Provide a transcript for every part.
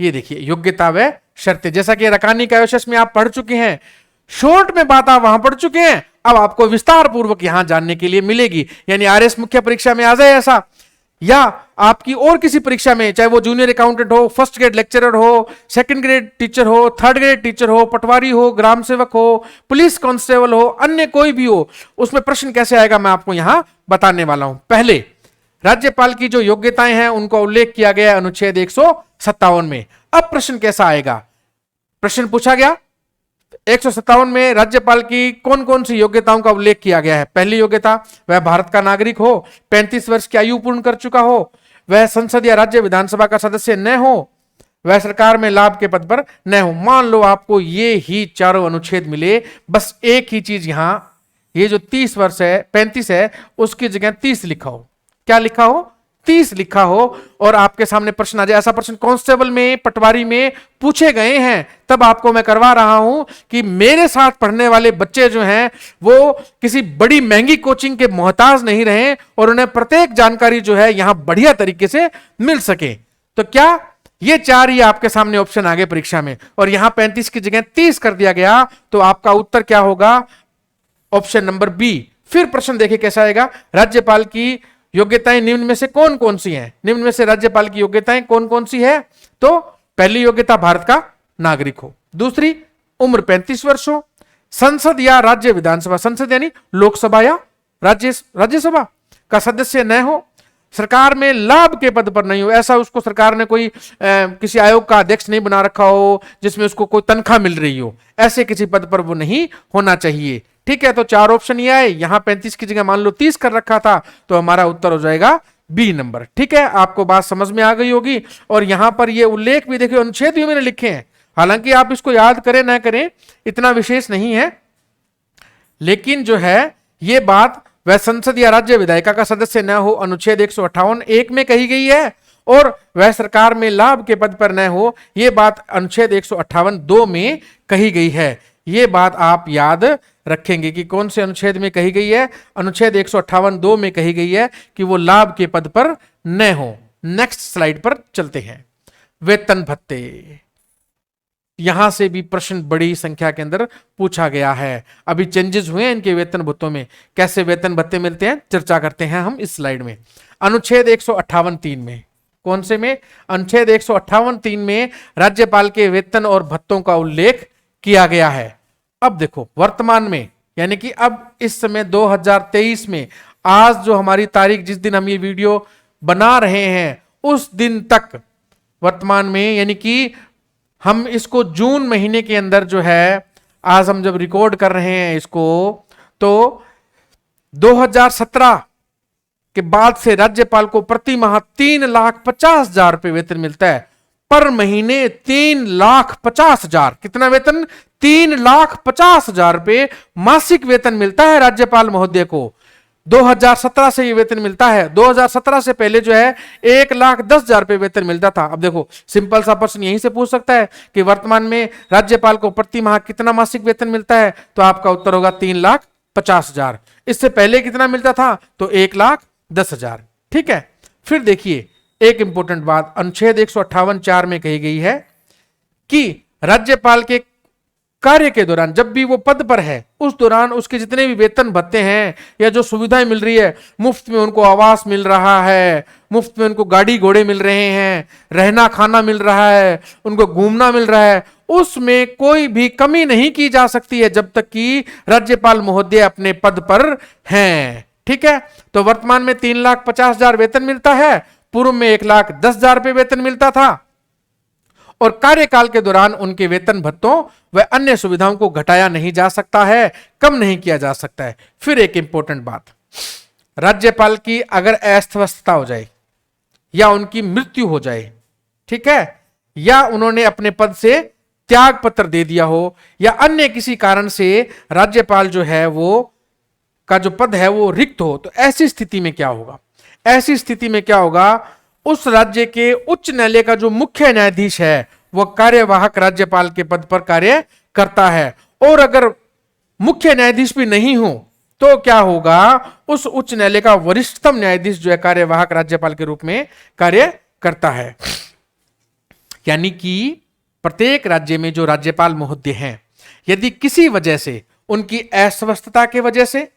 ये देखिए योग्यता व शर्तें, जैसा कि रकानी का एवशेष में आप पढ़ चुके हैं, शॉर्ट में बात आप वहां पढ़ चुके हैं, अब आपको विस्तार पूर्वक यहां जानने के लिए मिलेगी। यानी आरएस मुख्य परीक्षा में आ जाए ऐसा, या आपकी और किसी परीक्षा में, चाहे वो जूनियर अकाउंटेंट हो, फर्स्ट ग्रेड लेक्चरर हो, सेकंड ग्रेड टीचर हो, थर्ड ग्रेड टीचर हो, पटवारी हो, ग्राम सेवक हो, पुलिस कांस्टेबल हो, अन्य कोई भी हो, उसमें प्रश्न कैसे आएगा मैं आपको यहां बताने वाला हूं। पहले राज्यपाल की जो योग्यताएं हैं उनका उल्लेख किया गया है अनुच्छेद 157 में। अब प्रश्न कैसा आएगा, प्रश्न पूछा गया 157 में राज्यपाल की कौन कौन सी योग्यताओं का उल्लेख किया गया है। पहली योग्यता, वह भारत का नागरिक हो, 35 वर्ष की आयु पूर्ण कर चुका हो, वह संसद या राज्य विधानसभा का सदस्य न हो, वह सरकार में लाभ के पद पर न हो। मान लो आपको ये ही चारों अनुच्छेद मिले, बस एक ही चीज यहां, ये जो 30 वर्ष है, 35 है, उसकी जगह 30 लिखा हो। क्या लिखा हो? 30 लिखा हो, और आपके सामने प्रश्न आ जाए। ऐसा प्रश्न कांस्टेबल में, पटवारी में पूछे गए हैं। तब आपको मैं करवा रहा हूं कि मेरे साथ पढ़ने वाले बच्चे जो हैं वो किसी बड़ी महंगी कोचिंग के मोहताज नहीं रहे, और उन्हें प्रत्येक जानकारी जो है यहां बढ़िया तरीके से मिल सके। तो क्या ये चार ही आपके सामने ऑप्शन आ गए परीक्षा में, और यहां 35 की जगह 30 कर दिया गया, तो आपका उत्तर क्या होगा? Option number B. फिर प्रश्न देखिए कैसा आएगा, राज्यपाल की योग्यताएं निम्न में से कौन कौन सी हैं? निम्न में से राज्यपाल की योग्यताएं कौन कौन सी है? तो पहली योग्यता भारत का नागरिक हो, दूसरी उम्र 35 वर्ष हो, संसद या राज्य विधानसभा, संसद यानी लोकसभा या राज्यसभा का सदस्य न हो, सरकार में लाभ के पद पर नहीं हो, ऐसा उसको सरकार ने कोई किसी आयोग का अध्यक्ष नहीं बना रखा हो जिसमें उसको कोई तनख्वाह मिल रही हो, ऐसे किसी पद पर वो नहीं होना चाहिए। ठीक है, तो चार ऑप्शन ये आए। यहां 35 की जगह मान लो 30 कर रखा था, तो हमारा उत्तर हो जाएगा बी नंबर। ठीक है, आपको बात समझ में आ गई होगी। और यहां पर ये उल्लेख भी देखिए, अनुच्छेद भी मैंने लिखे हैं, हालांकि आप इसको याद करें ना करें इतना विशेष नहीं है, लेकिन जो है ये बात वह संसद या राज्य विधायिका का सदस्य न हो, अनुच्छेद 158(1) में कही गई है, और वह सरकार में लाभ के पद पर न हो, यह बात अनुच्छेद 158(2) में कही गई है। यह बात आप याद रखेंगे कि कौन से अनुच्छेद में कही गई है। अनुच्छेद 158(2) में कही गई है कि वो लाभ के पद पर न हो। नेक्स्ट स्लाइड पर चलते हैं। वेतन भत्ते, यहां से भी प्रश्न बड़ी संख्या के अंदर पूछा गया है। अभी चेंजेस हुए हैं इनके वेतन भत्तों में, कैसे वेतन भत्ते मिलते हैं चर्चा करते हैं हम इस स्लाइड में। अनुच्छेद 158(3) में, कौन से में? अनुच्छेद 158(3) में राज्यपाल के वेतन और भत्तों का उल्लेख किया गया है। अब देखो वर्तमान में, यानी कि अब इस समय 2023 में, आज जो हमारी तारीख, जिस दिन हम ये वीडियो बना रहे हैं उस दिन तक वर्तमान में, यानी कि हम इसको जून महीने के अंदर जो है, आज हम जब रिकॉर्ड कर रहे हैं इसको, तो 2017 के बाद से राज्यपाल को प्रति माह 3,50,000 रुपए वेतन मिलता है। पर महीने 3,50,000, कितना वेतन? 3,50,000 रुपए मासिक वेतन मिलता है राज्यपाल महोदय को। 2017 से ये वेतन मिलता है। 2017 से पहले जो है 1,10,000 रुपए वेतन मिलता था। अब देखो सिंपल सा प्रश्न यहीं से पूछ सकता है कि वर्तमान में राज्यपाल को प्रति माह कितना मासिक वेतन मिलता है, तो आपका उत्तर होगा 3,50,000। इससे पहले कितना मिलता था? तो 1,10,000। ठीक है, फिर देखिए एक इंपॉर्टेंट बात, अनुच्छेद 158(4) में कही गई है कि राज्यपाल के कार्य के दौरान, जब भी वो पद पर है उस दौरान उसके जितने भी वेतन भत्ते हैं या जो सुविधाएं मिल रही है, मुफ्त में उनको आवास मिल रहा है, मुफ्त में उनको गाड़ी घोड़े मिल रहे हैं, रहना खाना मिल रहा है, उनको घूमना मिल रहा है, उसमें कोई भी कमी नहीं की जा सकती है जब तक कि राज्यपाल महोदय अपने पद पर हैं। ठीक है, तो वर्तमान में 3,50,000 वेतन मिलता है, पूर्व में 1,10,000 रुपए वेतन मिलता था, और कार्यकाल के दौरान उनके वेतन भत्तों व अन्य सुविधाओं को घटाया नहीं जा सकता है, कम नहीं किया जा सकता है। फिर एक इंपॉर्टेंट बात, राज्यपाल की अगर अस्थवस्थता हो जाए या उनकी मृत्यु हो जाए, ठीक है, या उन्होंने अपने पद से त्याग पत्र दे दिया हो, या अन्य किसी कारण से राज्यपाल जो है वो का जो पद है वो रिक्त हो, तो ऐसी स्थिति में क्या होगा? ऐसी स्थिति में क्या होगा? उस राज्य के उच्च न्यायालय का जो मुख्य न्यायाधीश है वह कार्यवाहक राज्यपाल के पद पर कार्य करता है, और अगर मुख्य न्यायाधीश भी नहीं हो तो क्या होगा? उस उच्च न्यायालय का वरिष्ठतम न्यायाधीश जो है कार्यवाहक राज्यपाल के रूप में कार्य करता है। यानी कि प्रत्येक राज्य में जो राज्यपाल महोदय हैं, यदि किसी वजह से, उनकी अस्वस्थता के वजह से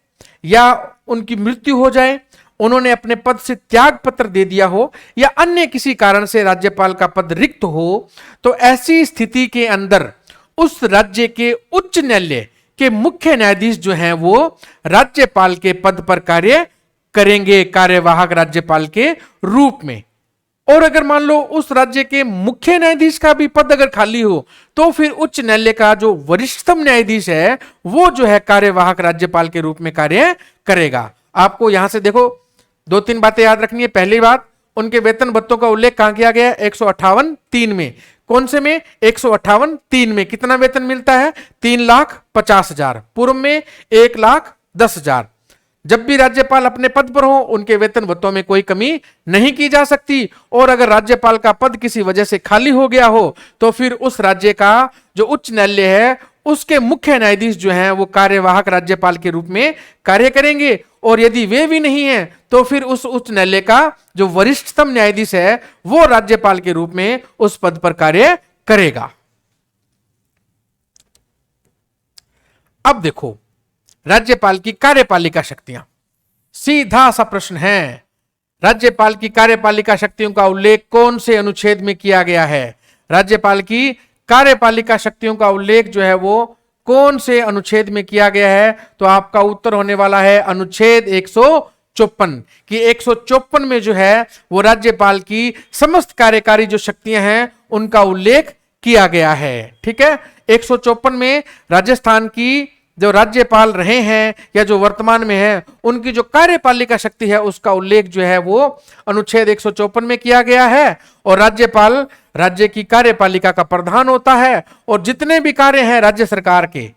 या उनकी मृत्यु हो जाए, उन्होंने अपने पद से त्याग पत्र दे दिया हो या अन्य किसी कारण से राज्यपाल का पद रिक्त हो, तो ऐसी स्थिति के अंदर उस राज्य के उच्च न्यायालय के मुख्य न्यायाधीश जो हैं वो राज्यपाल के पद पर कार्य करेंगे, कार्यवाहक राज्यपाल के रूप में। और अगर मान लो उस राज्य के मुख्य न्यायाधीश का भी पद अगर खाली हो, तो फिर उच्च न्यायालय का जो वरिष्ठतम न्यायाधीश है वो जो है कार्यवाहक राज्यपाल के रूप में कार्य करेगा। आपको यहां से देखो 2-3 बातें याद रखनी है। पहली बात, उनके वेतन भत्तों का उल्लेख कहां किया गया है? 158(3) में। कौन से में? 158(3) में। कितना वेतन मिलता है? 3,50,000। पूर्व में 1,10,000। जब भी राज्यपाल अपने पद पर हो, उनके वेतन भत्तों में कोई कमी नहीं की जा सकती। और अगर राज्यपाल का पद किसी वजह से खाली हो गया हो, तो फिर उस राज्य का जो उच्च न्यायालय है उसके मुख्य न्यायाधीश जो हैं वो कार्यवाहक राज्यपाल के रूप में कार्य करेंगे। और यदि वे भी नहीं हैं, तो फिर उस उच्च न्यायालय का जो वरिष्ठतम न्यायाधीश है वो राज्यपाल के रूप में उस पद पर कार्य करेगा। अब देखो राज्यपाल की कार्यपालिका शक्तियां। सीधा सा प्रश्न है, राज्यपाल की कार्यपालिका शक्तियों का उल्लेख कौन से अनुच्छेद में किया गया है? राज्यपाल की कार्यपालिका शक्तियों का उल्लेख जो है वो कौन से अनुच्छेद में किया गया है? तो आपका उत्तर होने वाला है अनुच्छेद 154 कि 154 में जो है वो राज्यपाल की समस्त कार्यकारी जो शक्तियां हैं उनका उल्लेख किया गया है। ठीक है, 154 में राजस्थान की जो राज्यपाल रहे हैं या जो वर्तमान में है उनकी जो कार्यपालिका शक्ति है उसका उल्लेख जो है वो अनुच्छेद 154 में किया गया है। और राज्यपाल राज्य की कार्यपालिका का प्रधान होता है और जितने भी कार्य हैं राज्य सरकार के,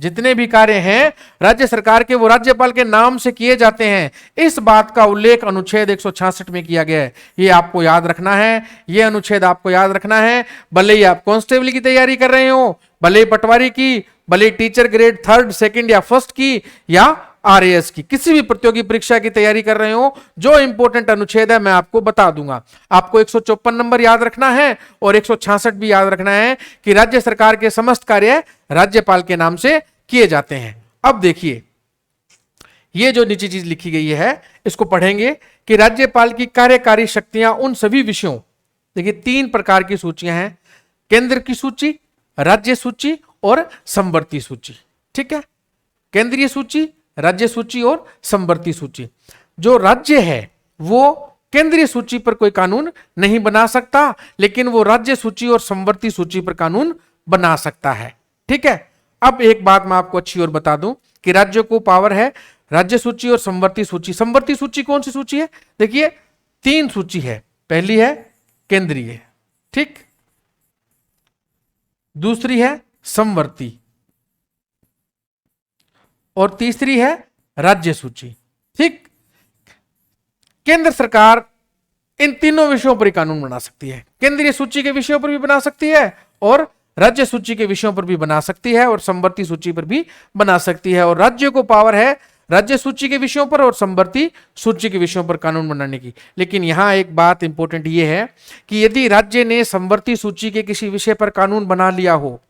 जितने भी कार्य हैं राज्य सरकार के, वो राज्यपाल के नाम से किए जाते हैं। इस बात का उल्लेख अनुच्छेद 166 में किया गया है। ये आपको याद रखना है, ये अनुच्छेद आपको याद रखना है। भले ही आप कांस्टेबल की तैयारी कर रहे हो, भले ही पटवारी की, भले ही टीचर ग्रेड 3rd, 2nd या 1st की या RAS की, किसी भी प्रतियोगी परीक्षा की तैयारी कर रहे हो, जो इंपॉर्टेंट अनुच्छेद है मैं आपको बता दूंगा। आपको 154 नंबर याद रखना है और 166 भी याद रखना है कि राज्य सरकार के समस्त कार्य राज्यपाल के नाम से किए जाते हैं। अब देखिए ये जो नीचे चीज लिखी गई है इसको पढ़ेंगे कि राज्यपाल की कार्यकारी शक्तियां उन सभी विषयों, देखिए 3 प्रकार की सूचियां हैं, केंद्र की सूची, राज्य सूची और समवर्ती सूची। ठीक है, केंद्रीय सूची, राज्य सूची और समवर्ती सूची। जो राज्य है वो केंद्रीय सूची पर कोई कानून नहीं बना सकता, लेकिन वो राज्य सूची और समवर्ती सूची पर कानून बना सकता है। ठीक है, अब एक बात मैं आपको अच्छी और बता दूं कि राज्यों को पावर है राज्य सूची और समवर्ती सूची। समवर्ती सूची कौन सी सूची है? देखिए 3 सूची है। पहली है केंद्रीय, ठीक, दूसरी है समवर्ती और तीसरी है राज्य सूची। ठीक, केंद्र सरकार इन तीनों विषयों पर कानून बना सकती है। केंद्रीय सूची के विषयों पर भी बना सकती है और राज्य सूची के विषयों पर भी बना सकती है और समवर्ती सूची पर भी बना सकती है। और राज्यों को पावर है राज्य सूची के विषयों पर और समवर्ती सूची के विषयों पर कानून बनाने की। लेकिन यहां एक बात इंपॉर्टेंट ये है कि यदि राज्य ने समवर्ती सूची के किसी विषय पर कानून बना लिया हो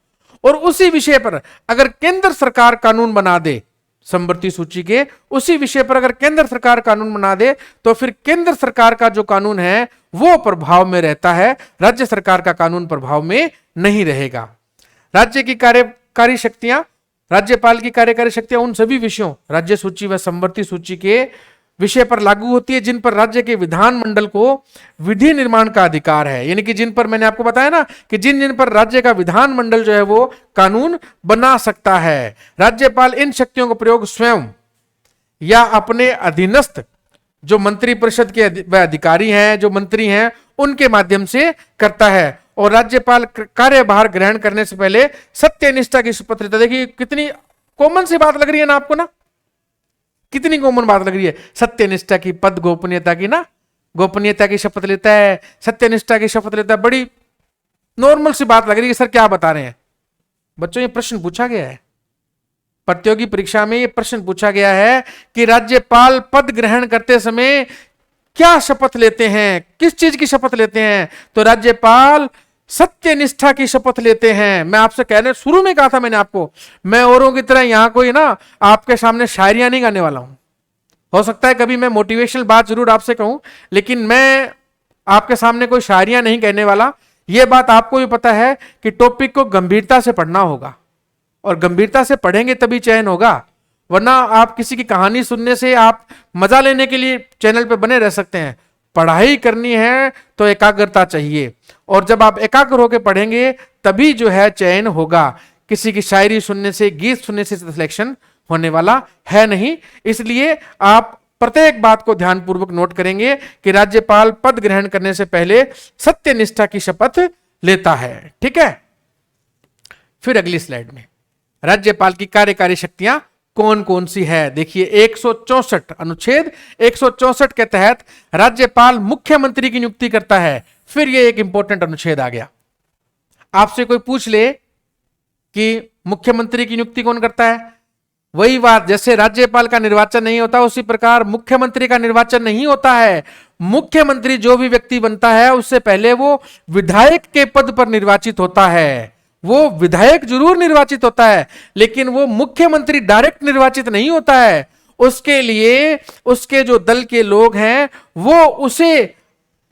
और उसी विषय पर अगर केंद्र सरकार कानून बना दे, समवर्ती सूची के उसी विषय पर अगर केंद्र सरकार कानून बना दे, तो फिर केंद्र सरकार का जो कानून है वो प्रभाव में रहता है, राज्य सरकार का कानून प्रभाव में नहीं रहेगा। राज्य की कार्यकारी शक्तियां, राज्यपाल की कार्यकारी शक्तियां उन सभी विषयों, राज्य सूची व समवर्ती सूची के विषय पर लागू होती है जिन पर राज्य के विधानमंडल को विधि निर्माण का अधिकार है। यानी कि जिन पर मैंने आपको बताया ना कि जिन जिन पर राज्य का विधानमंडल जो है वो कानून बना सकता है। राज्यपाल इन शक्तियों का प्रयोग स्वयं या अपने अधीनस्थ जो मंत्री परिषद के अधिकारी हैं, जो मंत्री हैं, उनके माध्यम से करता है। और राज्यपाल कार्यभार ग्रहण करने से पहले सत्यनिष्ठा की शपथ लेता है। देखिए कितनी कॉमन सी बात लग रही है ना आपको, ना कितनी कॉमन बात लग रही है। सत्यनिष्ठा की, पद गोपनीयता की, ना गोपनीयता की शपथ लेता है, सत्यनिष्ठा की शपथ लेता है। बड़ी नॉर्मल सी बात लग रही है। सर क्या बता रहे हैं बच्चों? ये प्रश्न पूछा गया है प्रतियोगी परीक्षा में, ये प्रश्न पूछा गया है कि राज्यपाल पद ग्रहण करते समय क्या शपथ लेते हैं, किस चीज की शपथ लेते हैं? तो राज्यपाल सत्य निष्ठा की शपथ लेते हैं। मैं आपसे कहने शुरू में कहा था मैंने आपको, मैं औरों की तरह यहां कोई ना आपके सामने शायरियां नहीं गाने वाला हूं। हो सकता है कभी मैं मोटिवेशनल बात जरूर आपसे कहूं, लेकिन मैं आपके सामने कोई शायरियां नहीं कहने वाला। यह बात आपको भी पता है कि टॉपिक को गंभीरता से पढ़ना होगा, और गंभीरता से पढ़ेंगे तभी चयन होगा, वरना आप किसी की कहानी सुनने से आप मजा लेने के लिए चैनल पे बने रह सकते हैं। पढ़ाई करनी है तो एकाग्रता चाहिए, और जब आप एकाग्र होकर पढ़ेंगे तभी जो है चयन होगा। किसी की शायरी सुनने से, गीत सुनने से सिलेक्शन होने वाला है नहीं। इसलिए आप प्रत्येक बात को ध्यानपूर्वक नोट करेंगे कि राज्यपाल पद ग्रहण करने से पहले सत्यनिष्ठा की शपथ लेता है। ठीक है, फिर अगली स्लाइड में राज्यपाल की कार्यकारी शक्तियां कौन कौन सी है देखिए। 164 अनुच्छेद 164 के तहत राज्यपाल मुख्यमंत्री की नियुक्ति करता है। फिर ये एक इंपॉर्टेंट अनुच्छेद आ गया। आपसे कोई पूछ ले कि मुख्यमंत्री की नियुक्ति कौन करता है, वही बात, जैसे राज्यपाल का निर्वाचन नहीं होता उसी प्रकार मुख्यमंत्री का निर्वाचन नहीं होता है। मुख्यमंत्री जो भी व्यक्ति बनता है उससे पहले वो विधायक के पद पर निर्वाचित होता है। वो विधायक जरूर निर्वाचित होता है, लेकिन वो मुख्यमंत्री डायरेक्ट निर्वाचित नहीं होता है। उसके लिए उसके जो दल के लोग हैं वो उसे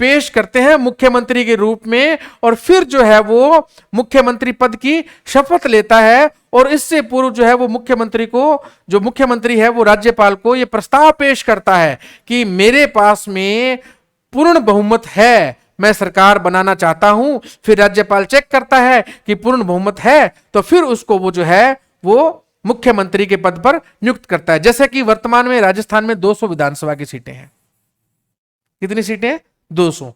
पेश करते हैं मुख्यमंत्री के रूप में, और फिर जो है वो मुख्यमंत्री पद की शपथ लेता है। और इससे पूर्व जो है वो मुख्यमंत्री को, जो मुख्यमंत्री है वो राज्यपाल को ये प्रस्ताव पेश करता है कि मेरे पास में पूर्ण बहुमत है, मैं सरकार बनाना चाहता हूं। फिर राज्यपाल चेक करता है कि पूर्ण बहुमत है, तो फिर उसको वो जो है वो मुख्यमंत्री के पद पर नियुक्त करता है। जैसे कि वर्तमान में राजस्थान में 200 विधानसभा की सीटें हैं। कितनी सीटें? 200।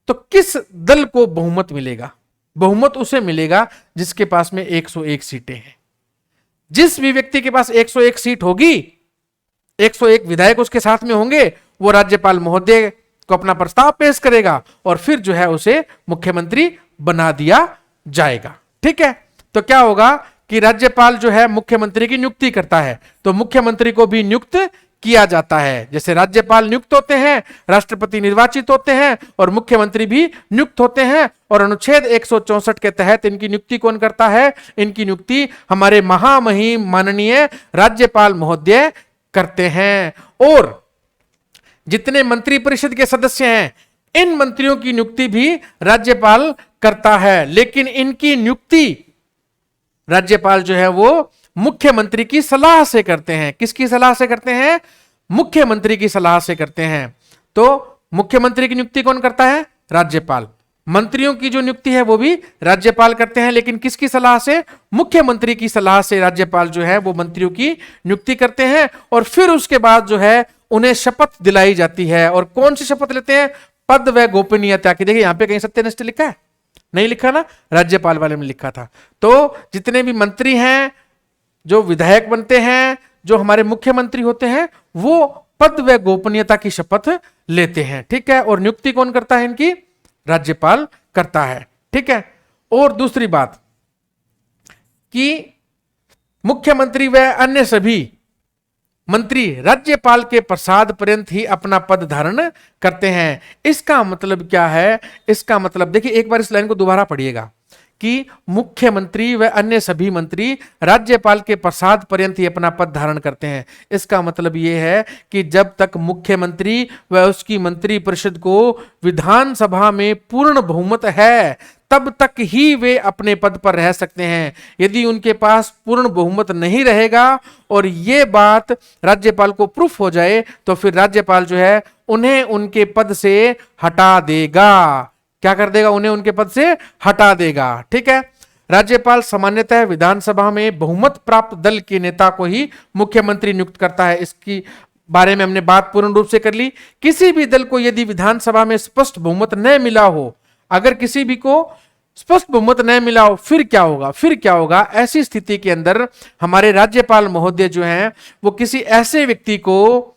तो किस दल को बहुमत मिलेगा? बहुमत उसे मिलेगा जिसके पास में 101 सीटें हैं। जिस भी व्यक्ति के पास 101 सीट होगी, 101 विधायक उसके साथ में होंगे, वो राज्यपाल महोदय को अपना प्रस्ताव पेश करेगा और फिर जो है उसे मुख्यमंत्री बना दिया जाएगा। ठीक है, तो क्या होगा कि राज्यपाल जो है मुख्यमंत्री की नियुक्ति करता है, तो मुख्यमंत्री को भी नियुक्त किया जाता है। जैसे राज्यपाल नियुक्त होते हैं, राष्ट्रपति निर्वाचित होते हैं और मुख्यमंत्री भी नियुक्त होते हैं। और अनुच्छेद 164 के तहत इनकी नियुक्ति कौन करता है? इनकी नियुक्ति हमारे महामहिम माननीय राज्यपाल महोदय करते हैं। और जितने मंत्री परिषद के सदस्य हैं, इन मंत्रियों की नियुक्ति भी राज्यपाल करता है, लेकिन इनकी नियुक्ति राज्यपाल जो है वो मुख्यमंत्री की सलाह से करते हैं। किसकी सलाह से करते हैं? मुख्यमंत्री की सलाह से करते हैं। तो मुख्यमंत्री की नियुक्ति कौन करता है? राज्यपाल। मंत्रियों की जो नियुक्ति है वो भी राज्यपाल करते हैं, लेकिन किसकी सलाह से? मुख्यमंत्री की सलाह से राज्यपाल जो है वो मंत्रियों की नियुक्ति करते हैं। और फिर उसके बाद जो है उन्हें शपथ दिलाई जाती है। और कौन सी शपथ लेते हैं? पद व गोपनीयता की। देखिए यहां पे कहीं सत्यनिष्ठ लिखा है? नहीं लिखा ना, राज्यपाल वाले में लिखा था। तो जितने भी मंत्री हैं, जो विधायक बनते हैं, जो हमारे मुख्यमंत्री होते हैं, वो पद व गोपनीयता की शपथ लेते हैं। ठीक है, और नियुक्ति कौन करता है इनकी? राज्यपाल करता है। ठीक है, और दूसरी बात कि मुख्यमंत्री व अन्य सभी मंत्री राज्यपाल के प्रसाद पर्यंत ही अपना पद धारण करते हैं। इसका मतलब क्या है? इसका मतलब देखिए, एक बार इस लाइन को दोबारा पढ़िएगा कि मुख्यमंत्री व अन्य सभी मंत्री राज्यपाल के प्रसाद पर्यंत ही अपना पद धारण करते हैं। इसका मतलब यह है कि जब तक मुख्यमंत्री व उसकी मंत्री परिषद को विधानसभा में पूर्ण बहुमत है, तब तक ही वे अपने पद पर रह सकते हैं। यदि उनके पास पूर्ण बहुमत नहीं रहेगा और ये बात राज्यपाल को प्रूफ हो जाए, तो फिर राज्यपाल जो है उन्हें उनके पद से हटा देगा। क्या कर देगा? उन्हें उनके पद से हटा देगा। ठीक है, राज्यपाल सामान्यतः विधानसभा में बहुमत प्राप्त दल के नेता को ही मुख्यमंत्री नियुक्त करता है। इसकी बारे में हमने बात पूर्ण रूप से कर ली। किसी भी दल को यदि विधानसभा में स्पष्ट बहुमत न मिला हो, अगर किसी भी को स्पष्ट बहुमत न मिला हो, फिर क्या होगा? फिर क्या होगा? ऐसी स्थिति के अंदर हमारे राज्यपाल महोदय जो हैं वो किसी ऐसे व्यक्ति को,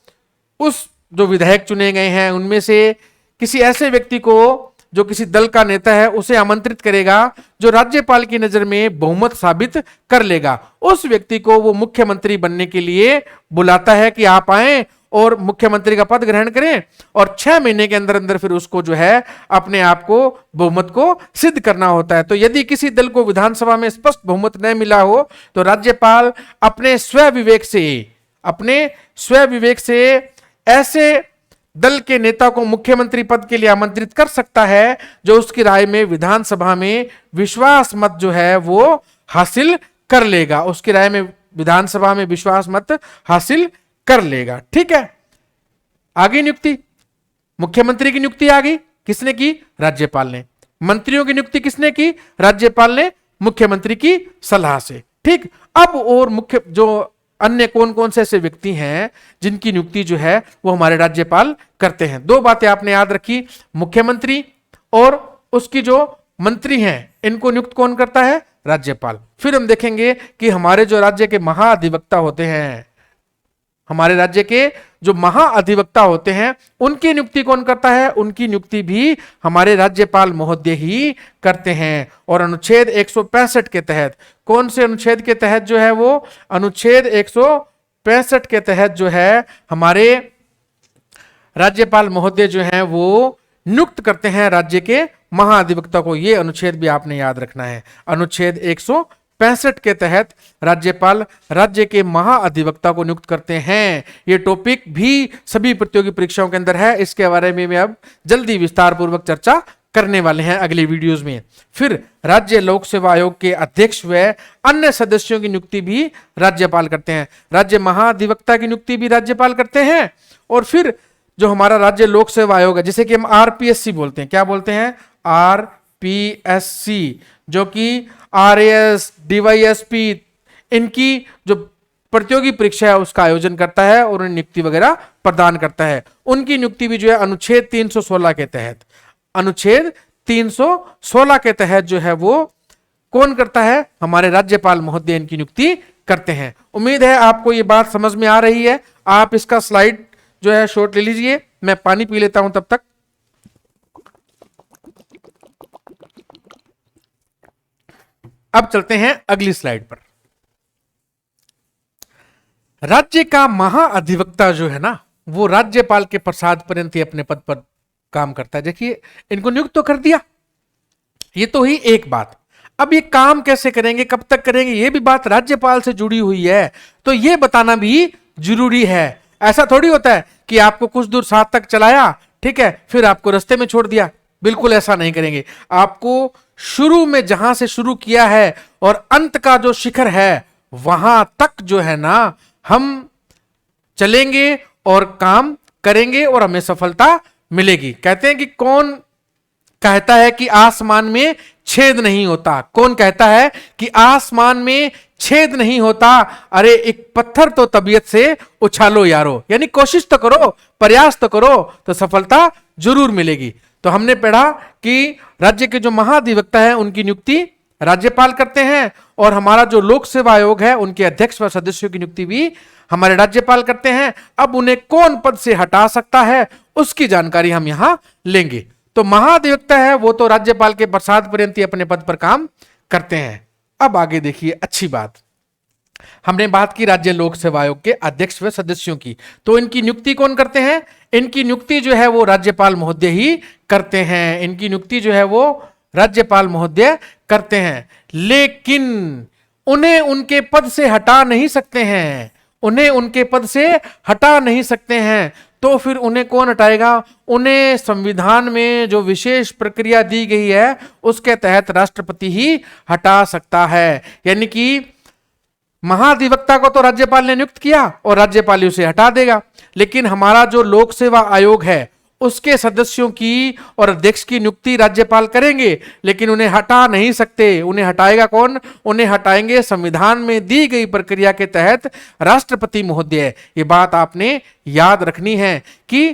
उस जो विधायक चुने गए हैं उनमें से किसी ऐसे व्यक्ति को जो किसी दल का नेता है उसे आमंत्रित करेगा, जो राज्यपाल की नजर में बहुमत साबित कर लेगा। उस व्यक्ति को वो मुख्यमंत्री बनने के लिए बुलाता है कि आप आए और मुख्यमंत्री का पद ग्रहण करें और 6 महीने के अंदर अंदर फिर उसको जो है अपने आप को बहुमत को सिद्ध करना होता है। तो यदि किसी दल को विधानसभा में स्पष्ट बहुमत न मिला हो तो राज्यपाल अपने स्व विवेक से ऐसे दल के नेता को मुख्यमंत्री पद के लिए आमंत्रित कर सकता है जो उसकी राय में विधानसभा में विश्वास मत जो है वो हासिल कर लेगा, उसकी राय में विधानसभा में विश्वास मत हासिल कर लेगा। ठीक है, आगे नियुक्ति, मुख्यमंत्री की नियुक्ति आ गई, किसने की? राज्यपाल ने। मंत्रियों की नियुक्ति किसने की? राज्यपाल ने मुख्यमंत्री की सलाह से। ठीक, अब और मुख्य जो अन्य कौन कौन से ऐसे व्यक्ति हैं जिनकी नियुक्ति जो है वो हमारे राज्यपाल करते हैं। 2 बातें आपने याद रखी, मुख्यमंत्री और उसकी जो मंत्री हैं इनको नियुक्त कौन करता है? राज्यपाल। फिर हम देखेंगे कि हमारे जो राज्य के महाअधिवक्ता होते हैं, हमारे राज्य के जो महाअधिवक्ता होते हैं उनकी नियुक्ति कौन करता है? उनकी नियुक्ति भी हमारे राज्यपाल महोदय ही करते हैं। और अनुच्छेद 165 के तहत, कौन से अनुच्छेद के तहत जो है वो? अनुच्छेद 165 के तहत जो है हमारे राज्यपाल महोदय जो है वो नियुक्त करते हैं राज्य के महाअधिवक्ता को। ये अनुच्छेद भी आपने याद रखना है। अनुच्छेद 165 के तहत राज्यपाल राज्य के महाअधिवक्ता को नियुक्त करते हैं। ये टॉपिक भी सभी प्रतियोगी परीक्षाओं के अंदर है, इसके बारे में अब जल्दी विस्तार पूर्वक चर्चा करने वाले हैं अगले वीडियोस में। फिर राज्य लोक सेवा आयोग के अध्यक्ष व अन्य सदस्यों की नियुक्ति भी राज्यपाल करते हैं। राज्य महाअधिवक्ता की नियुक्ति भी राज्यपाल करते हैं। और फिर जो हमारा राज्य लोक सेवा आयोग है, जिसे कि हम आरपीएससी बोलते हैं, क्या बोलते हैं? आरपीएससी, जो कि आरएएस, डीवाईएसपी, इनकी जो प्रतियोगी परीक्षा है उसका आयोजन करता है और उन्हें नियुक्ति वगैरह प्रदान करता है। उनकी नियुक्ति भी जो है अनुच्छेद 316 के तहत, अनुच्छेद 316 के तहत जो है वो कौन करता है? हमारे राज्यपाल महोदय इनकी नियुक्ति करते हैं। उम्मीद है आपको ये बात समझ में आ रही है। आप इसका स्लाइड जो है शॉर्ट ले लीजिए, मैं पानी पी लेता हूं तब तक। अब चलते हैं अगली स्लाइड पर। राज्य का महाअधिवक्ता जो है ना वो राज्यपाल के प्रसाद पर्यंत ही अपने पद पर काम करता है। देखिए, इनको नियुक्त तो कर दिया, ये तो ही एक बात। अब ये काम कैसे करेंगे, कब तक करेंगे, ये भी बात राज्यपाल से जुड़ी हुई है, तो ये बताना भी जरूरी है। ऐसा थोड़ी होता है कि आपको कुछ दूर साथ तक चलाया, ठीक है, फिर आपको रास्ते में छोड़ दिया। बिल्कुल ऐसा नहीं करेंगे। आपको शुरू में जहां से शुरू किया है और अंत का जो शिखर है वहां तक जो है ना हम चलेंगे और काम करेंगे और हमें सफलता मिलेगी। कहते हैं कि कौन कहता है कि आसमान में छेद नहीं होता? कौन कहता है कि आसमान में छेद नहीं होता? अरे एक पत्थर तो तबीयत से उछालो यारो, यानी कोशिश तो करो, प्रयास तो करो, तो सफलता जरूर मिलेगी। तो हमने पढ़ा कि राज्य के जो महाधिवक्ता हैं उनकी नियुक्ति राज्यपाल करते हैं और हमारा जो लोक सेवा आयोग है उनके अध्यक्ष व सदस्यों की नियुक्ति भी हमारे राज्यपाल करते हैं। अब उन्हें कौन पद से हटा सकता है उसकी जानकारी हम यहां लेंगे। तो महाधिवक्ता है वो तो राज्यपाल के प्रसाद पर्यंत ही अपने पद पर काम करते हैं। अब आगे देखिए, अच्छी बात, हमने बात की राज्य लोक सेवा आयोग के अध्यक्ष व सदस्यों की, तो इनकी नियुक्ति कौन करते हैं? इनकी नियुक्ति जो है वो राज्यपाल महोदय ही करते हैं। इनकी नियुक्ति जो है वो राज्यपाल महोदय करते हैं, लेकिन उन्हें उनके पद से हटा नहीं सकते हैं। उन्हें उनके पद से हटा नहीं सकते हैं। तो फिर उन्हें कौन हटाएगा? उन्हें संविधान में जो विशेष प्रक्रिया दी गई है उसके तहत राष्ट्रपति ही हटा सकता है। यानी कि महाधिवक्ता को तो राज्यपाल ने नियुक्त किया और राज्यपाल उसे हटा देगा, लेकिन हमारा जो लोक सेवा आयोग है उसके सदस्यों की और अध्यक्ष की नियुक्ति राज्यपाल करेंगे, लेकिन उन्हें हटा नहीं सकते। उन्हें हटाएगा कौन? उन्हें हटाएंगे संविधान में दी गई प्रक्रिया के तहत राष्ट्रपति महोदय। ये बात आपने याद रखनी है कि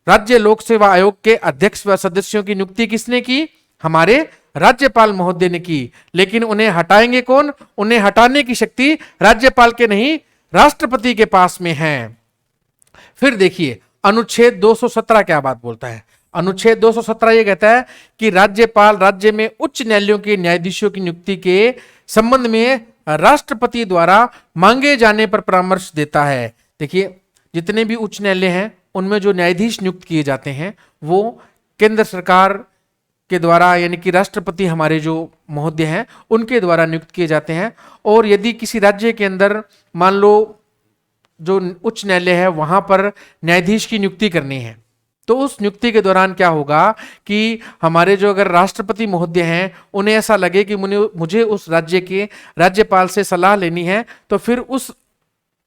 राज्य लोक सेवा आयोग के अध्यक्ष व सदस्यों की नियुक्ति किसने की? हमारे राज्यपाल महोदय ने की, लेकिन उन्हें हटाएंगे कौन? उन्हें हटाने की शक्ति राज्यपाल के नहीं, राष्ट्रपति के पास में है। फिर देखिए अनुच्छेद 217 क्या बात बोलता है। अनुच्छेद 217 ये कहता है कि राज्यपाल राज्य में उच्च न्यायालयों के न्यायाधीशों की नियुक्ति के संबंध में राष्ट्रपति द्वारा मांगे जाने पर परामर्श देता है। देखिए जितने भी उच्च न्यायालय हैं उनमें जो न्यायाधीश नियुक्त किए जाते हैं वो केंद्र सरकार के द्वारा, यानी कि राष्ट्रपति हमारे जो महोदय हैं उनके द्वारा नियुक्त किए जाते हैं। और यदि किसी राज्य के अंदर मान लो जो उच्च न्यायालय है वहां पर न्यायाधीश की नियुक्ति करनी है, तो उस नियुक्ति के दौरान क्या होगा कि हमारे जो अगर राष्ट्रपति महोदय हैं उन्हें ऐसा लगे कि मुझे उस राज्य के राज्यपाल से सलाह लेनी है, तो फिर उस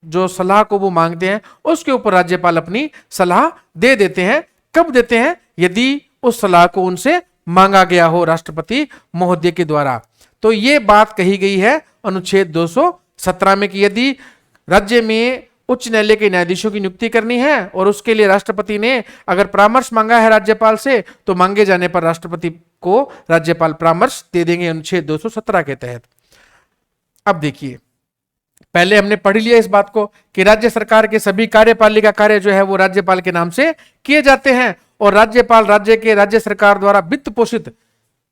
जो सलाह को वो मांगते हैं उसके ऊपर राज्यपाल अपनी सलाह दे देते हैं। कब देते हैं? यदि उस सलाह को उनसे मांगा गया हो राष्ट्रपति महोदय के द्वारा। तो ये बात कही गई है अनुच्छेद 217 में कि यदि राज्य में उच्च न्यायालय के न्यायाधीशों की नियुक्ति करनी है और उसके लिए राष्ट्रपति ने अगर परामर्श मांगा है राज्यपाल से, तो मांगे जाने पर राष्ट्रपति को राज्यपाल परामर्श दे देंगे अनुच्छेद 217 के तहत। अब देखिए, पहले हमने पढ़ लिया इस बात को कि राज्य सरकार के सभी कार्यपालिका कार्य जो है वो राज्यपाल के नाम से किए जाते हैं और राज्यपाल राज्य सरकार द्वारा वित्त पोषित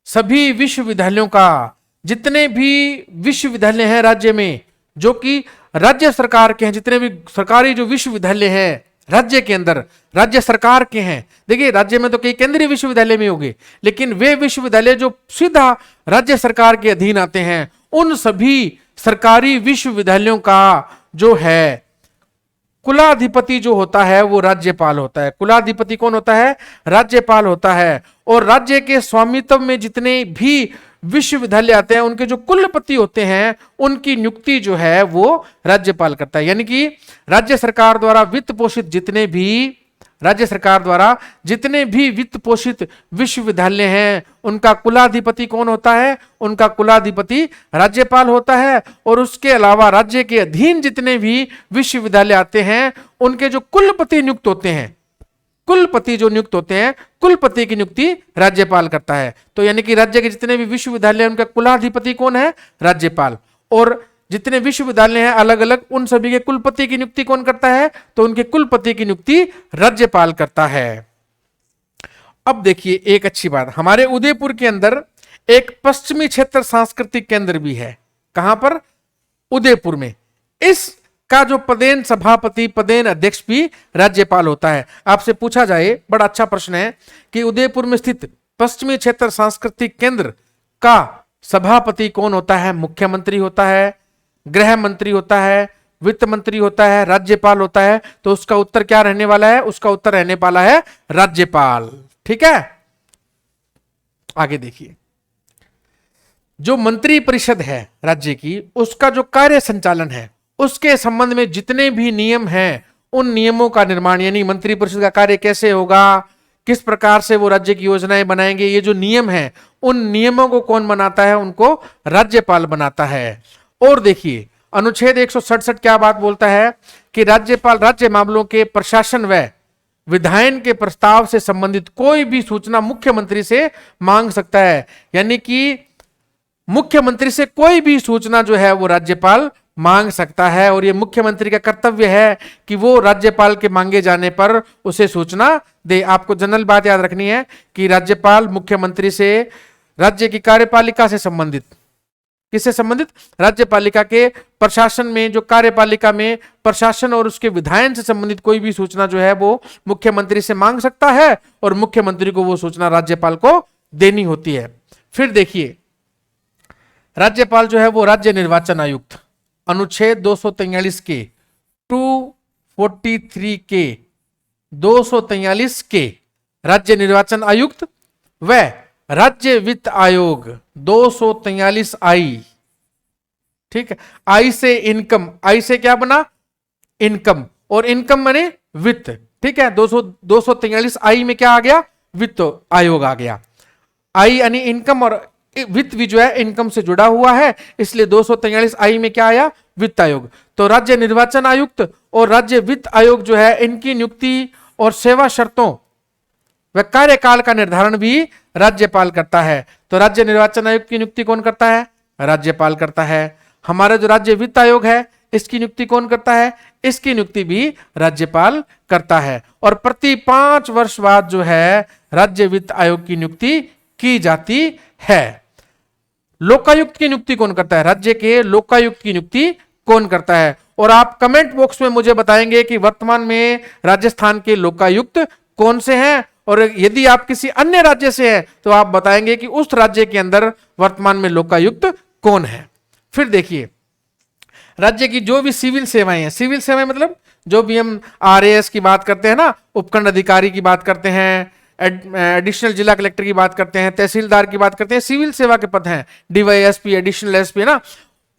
सभी विश्वविद्यालयों का, जितने भी विश्वविद्यालय हैं राज्य में जो कि राज्य सरकार के हैं, जितने भी सरकारी जो विश्वविद्यालय हैं राज्य के अंदर राज्य सरकार के हैं। देखिए, राज्य में तो कई केंद्रीय विश्वविद्यालय में होंगे, लेकिन वे विश्वविद्यालय जो सीधा राज्य सरकार के अधीन आते हैं, उन सभी सरकारी विश्वविद्यालयों का जो है कुलाधिपति जो होता है वो राज्यपाल होता है। कुलाधिपति कौन होता है? राज्यपाल होता है। और राज्य के स्वामित्व में जितने भी विश्वविद्यालय आते हैं उनके जो कुलपति होते हैं उनकी नियुक्ति जो है वो राज्यपाल करता है। यानी कि राज्य सरकार द्वारा वित्त पोषित जितने भी वित्त पोषित विश्वविद्यालय हैं उनका कुलाधिपति कौन होता है? उनका कुलाधिपति राज्यपाल होता है। और उसके अलावा राज्य के अधीन जितने भी विश्वविद्यालय आते हैं उनके जो कुलपति नियुक्त होते हैं, कुलपति की नियुक्ति राज्यपाल करता है। तो यानी कि राज्य के जितने भी विश्वविद्यालय उनका कुलाधिपति कौन है? राज्यपाल। और जितने विश्वविद्यालय हैं अलग अलग, उन सभी के कुलपति की नियुक्ति कौन करता है? तो उनके कुलपति की नियुक्ति राज्यपाल करता है। अब देखिए एक अच्छी बात, हमारे उदयपुर के अंदर एक पश्चिमी क्षेत्र सांस्कृतिक केंद्र भी है। कहां पर? उदयपुर में। इसका जो पदेन सभापति, पदेन अध्यक्ष भी राज्यपाल होता है। आपसे पूछा जाए, बड़ा अच्छा प्रश्न है कि उदयपुर में स्थित पश्चिमी क्षेत्र सांस्कृतिक केंद्र का सभापति कौन होता है? मुख्यमंत्री होता है, गृह मंत्री होता है, वित्त मंत्री होता है, राज्यपाल होता है। तो उसका उत्तर क्या रहने वाला है? उसका उत्तर रहने वाला है राज्यपाल। ठीक है, आगे देखिए, जो मंत्री परिषद है राज्य की, उसका जो कार्य संचालन है उसके संबंध में जितने भी नियम हैं उन नियमों का निर्माण, यानी मंत्री परिषद का कार्य कैसे होगा, किस प्रकार से वो राज्य की योजनाएं बनाएंगे, ये जो नियम है उन नियमों को कौन बनाता है? उनको राज्यपाल बनाता है। और देखिए अनुच्छेद 167 क्या बात बोलता है कि राज्यपाल राज्य मामलों के प्रशासन व विधायन के प्रस्ताव से संबंधित कोई भी सूचना मुख्यमंत्री से मांग सकता है। यानी कि मुख्यमंत्री से कोई भी सूचना जो है वो राज्यपाल मांग सकता है और ये मुख्यमंत्री का कर्तव्य है कि वो राज्यपाल के मांगे जाने पर उसे सूचना दे। आपको जनरल बात याद रखनी है कि राज्यपाल मुख्यमंत्री से राज्य की कार्यपालिका से संबंधित, किससे संबंधित? राज्यपालिका के प्रशासन में, जो कार्यपालिका में प्रशासन और उसके विधायन से संबंधित कोई भी सूचना जो है वो मुख्यमंत्री से मांग सकता है और मुख्यमंत्री को वो सूचना राज्यपाल को देनी होती है। फिर देखिए, राज्यपाल जो है वो राज्य निर्वाचन आयुक्त अनुच्छेद 243 के 243 के 243 के राज्य निर्वाचन आयुक्त व राज्य वित्त आयोग 243 आई, ठीक है, आई से इनकम, आई से क्या बना? इनकम, और इनकम माने वित्त, ठीक है। 243 आई में क्या आ गया? वित्त आयोग आ गया। आई यानी इनकम और वित्त भी जो है इनकम से जुड़ा हुआ है, इसलिए 243 आई में क्या आया? वित्त आयोग। तो राज्य निर्वाचन आयुक्त और राज्य वित्त आयोग जो है इनकी नियुक्ति और सेवा शर्तों व कार्यकाल का निर्धारण भी राज्यपाल करता है। तो राज्य निर्वाचन आयोग की नियुक्ति कौन करता है? राज्यपाल करता है। हमारा जो राज्य वित्त आयोग है इसकी नियुक्ति कौन करता है? इसकी नियुक्ति भी राज्यपाल करता है। और प्रति 5 वर्ष बाद जो है राज्य वित्त आयोग की नियुक्ति की जाती है। लोकायुक्त की नियुक्ति कौन करता है? राज्य के लोकायुक्त की नियुक्ति कौन करता है। और आप कमेंट बॉक्स में मुझे बताएंगे कि वर्तमान में राजस्थान के लोकायुक्त कौन से हैं, और यदि आप किसी अन्य राज्य से हैं तो आप बताएंगे कि उस राज्य के अंदर वर्तमान में लोकायुक्त कौन है। फिर देखिए, राज्य की जो भी सिविल सेवाएं हैं, सिविल सेवाएं मतलब जो भी हम आरएएस की बात करते हैं ना, उपखंड अधिकारी की बात करते हैं, एडिशनल जिला कलेक्टर की बात करते हैं, तहसीलदार की बात करते हैं, सिविल सेवा के पद हैं, डीवाईएसपी, एडिशनल एसपी ना,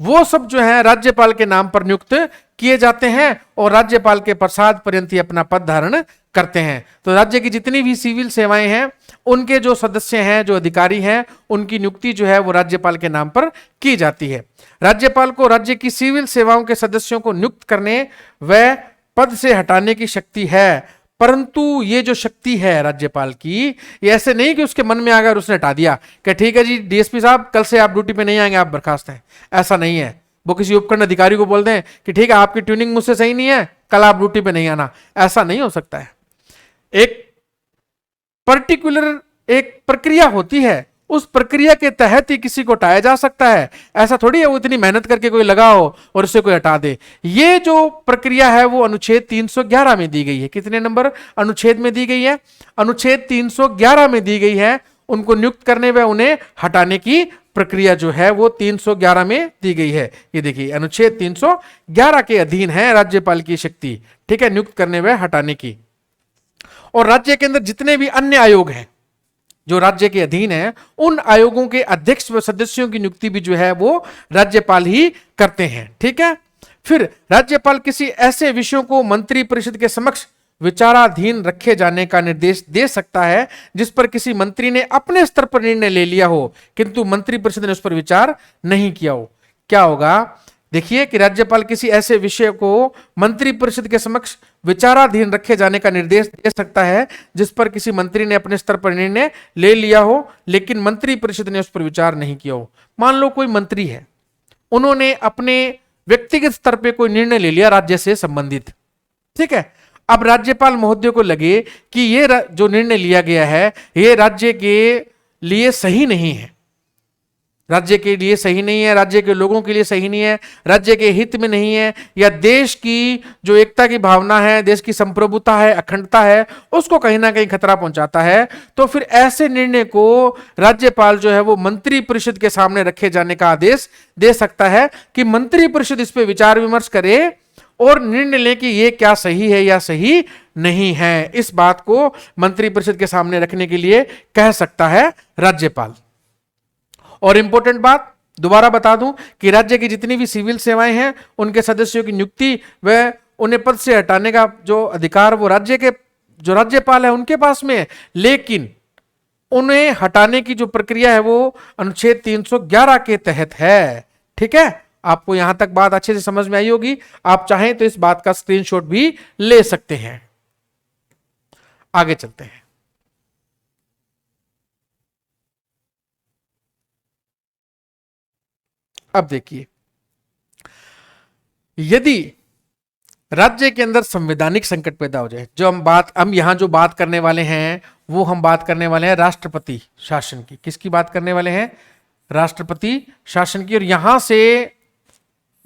वो सब जो है राज्यपाल के नाम पर नियुक्त किए जाते हैं और राज्यपाल के प्रसाद पर्यंत ही अपना पद धारण करते हैं। तो राज्य की जितनी भी सिविल सेवाएं हैं उनके जो सदस्य हैं, जो अधिकारी हैं, उनकी नियुक्ति जो है वो राज्यपाल के नाम पर की जाती है। राज्यपाल को राज्य की सिविल सेवाओं के सदस्यों को नियुक्त करने व पद से हटाने की शक्ति है, परंतु ये जो शक्ति है राज्यपाल की, ये ऐसे नहीं कि उसके मन में आकर उसने हटा दिया कि ठीक है जी डीएसपी साहब कल से आप ड्यूटी पे नहीं आएंगे, आप बर्खास्त हैं। ऐसा नहीं है। वो किसी उपखंड अधिकारी को बोल दें कि ठीक है आपकी ट्यूनिंग मुझसे सही नहीं है, कल आप ड्यूटी पे नहीं आना, ऐसा नहीं हो सकता है। एक पर्टिकुलर एक प्रक्रिया होती है, उस प्रक्रिया के तहत ही किसी को हटाया जा सकता है। ऐसा थोड़ी है वो इतनी मेहनत करके कोई लगा हो और उसे कोई हटा दे। ये जो प्रक्रिया है वो अनुच्छेद 311 में दी गई है। कितने नंबर अनुच्छेद में दी गई है? अनुच्छेद 311 में दी गई है। उनको नियुक्त करने व उन्हें हटाने की प्रक्रिया जो है वो 311 में दी गई है। ये देखिए अनुच्छेद 311 के अधीन है राज्यपाल की शक्ति, ठीक है, नियुक्त करने व हटाने की। और राज्य के अंदर जितने भी अन्य आयोग हैं जो राज्य के अधीन है, उन आयोगों के अध्यक्ष व सदस्यों की नियुक्ति भी जो है वो राज्यपाल ही करते हैं, ठीक है। फिर राज्यपाल किसी ऐसे विषयों को मंत्री परिषद के समक्ष विचाराधीन रखे जाने का निर्देश दे सकता है जिस पर किसी मंत्री ने अपने स्तर पर निर्णय ले लिया हो किंतु मंत्री परिषद ने उस पर विचार नहीं किया हो। क्या होगा? देखिए कि राज्यपाल किसी ऐसे विषय को मंत्री परिषद के समक्ष विचाराधीन रखे जाने का निर्देश दे सकता है जिस पर किसी मंत्री ने अपने स्तर पर निर्णय ले लिया हो लेकिन मंत्री परिषद ने उस पर विचार नहीं किया हो। मान लो कोई मंत्री है, उन्होंने अपने व्यक्तिगत स्तर पर कोई निर्णय ले लिया राज्य से संबंधित, ठीक है। अब राज्यपाल महोदय को लगे कि ये जो निर्णय लिया गया है ये राज्य के लिए सही नहीं है, राज्य के लिए सही नहीं है, राज्य के लोगों के लिए सही नहीं है, राज्य के हित में नहीं है, या देश की जो एकता की भावना है, देश की संप्रभुता है, अखंडता है, उसको कहीं ना कहीं खतरा पहुंचाता है, तो फिर ऐसे निर्णय को राज्यपाल जो है वो मंत्री परिषद के सामने रखे जाने का आदेश दे सकता है कि मंत्री परिषद इस पर विचार विमर्श करे और निर्णय ले कि ये क्या सही है या सही नहीं है। इस बात को मंत्री परिषद के सामने रखने के लिए कह सकता है राज्यपाल। और इंपॉर्टेंट बात दोबारा बता दूं कि राज्य की जितनी भी सिविल सेवाएं हैं उनके सदस्यों की नियुक्ति व उन्हें पद से हटाने का जो अधिकार वो राज्य के जो राज्यपाल है उनके पास में है, लेकिन उन्हें हटाने की जो प्रक्रिया है वो अनुच्छेद 311 के तहत है, ठीक है। आपको यहां तक बात अच्छे से समझ में आई होगी। आप चाहें तो इस बात का स्क्रीनशॉट भी ले सकते हैं। आगे चलते हैं। अब देखिए, यदि राज्य के अंदर संवैधानिक संकट पैदा हो जाए, जो हम यहां जो बात करने वाले हैं वो हम बात करने वाले हैं राष्ट्रपति शासन की। किसकी बात करने वाले हैं? राष्ट्रपति शासन की। और यहां से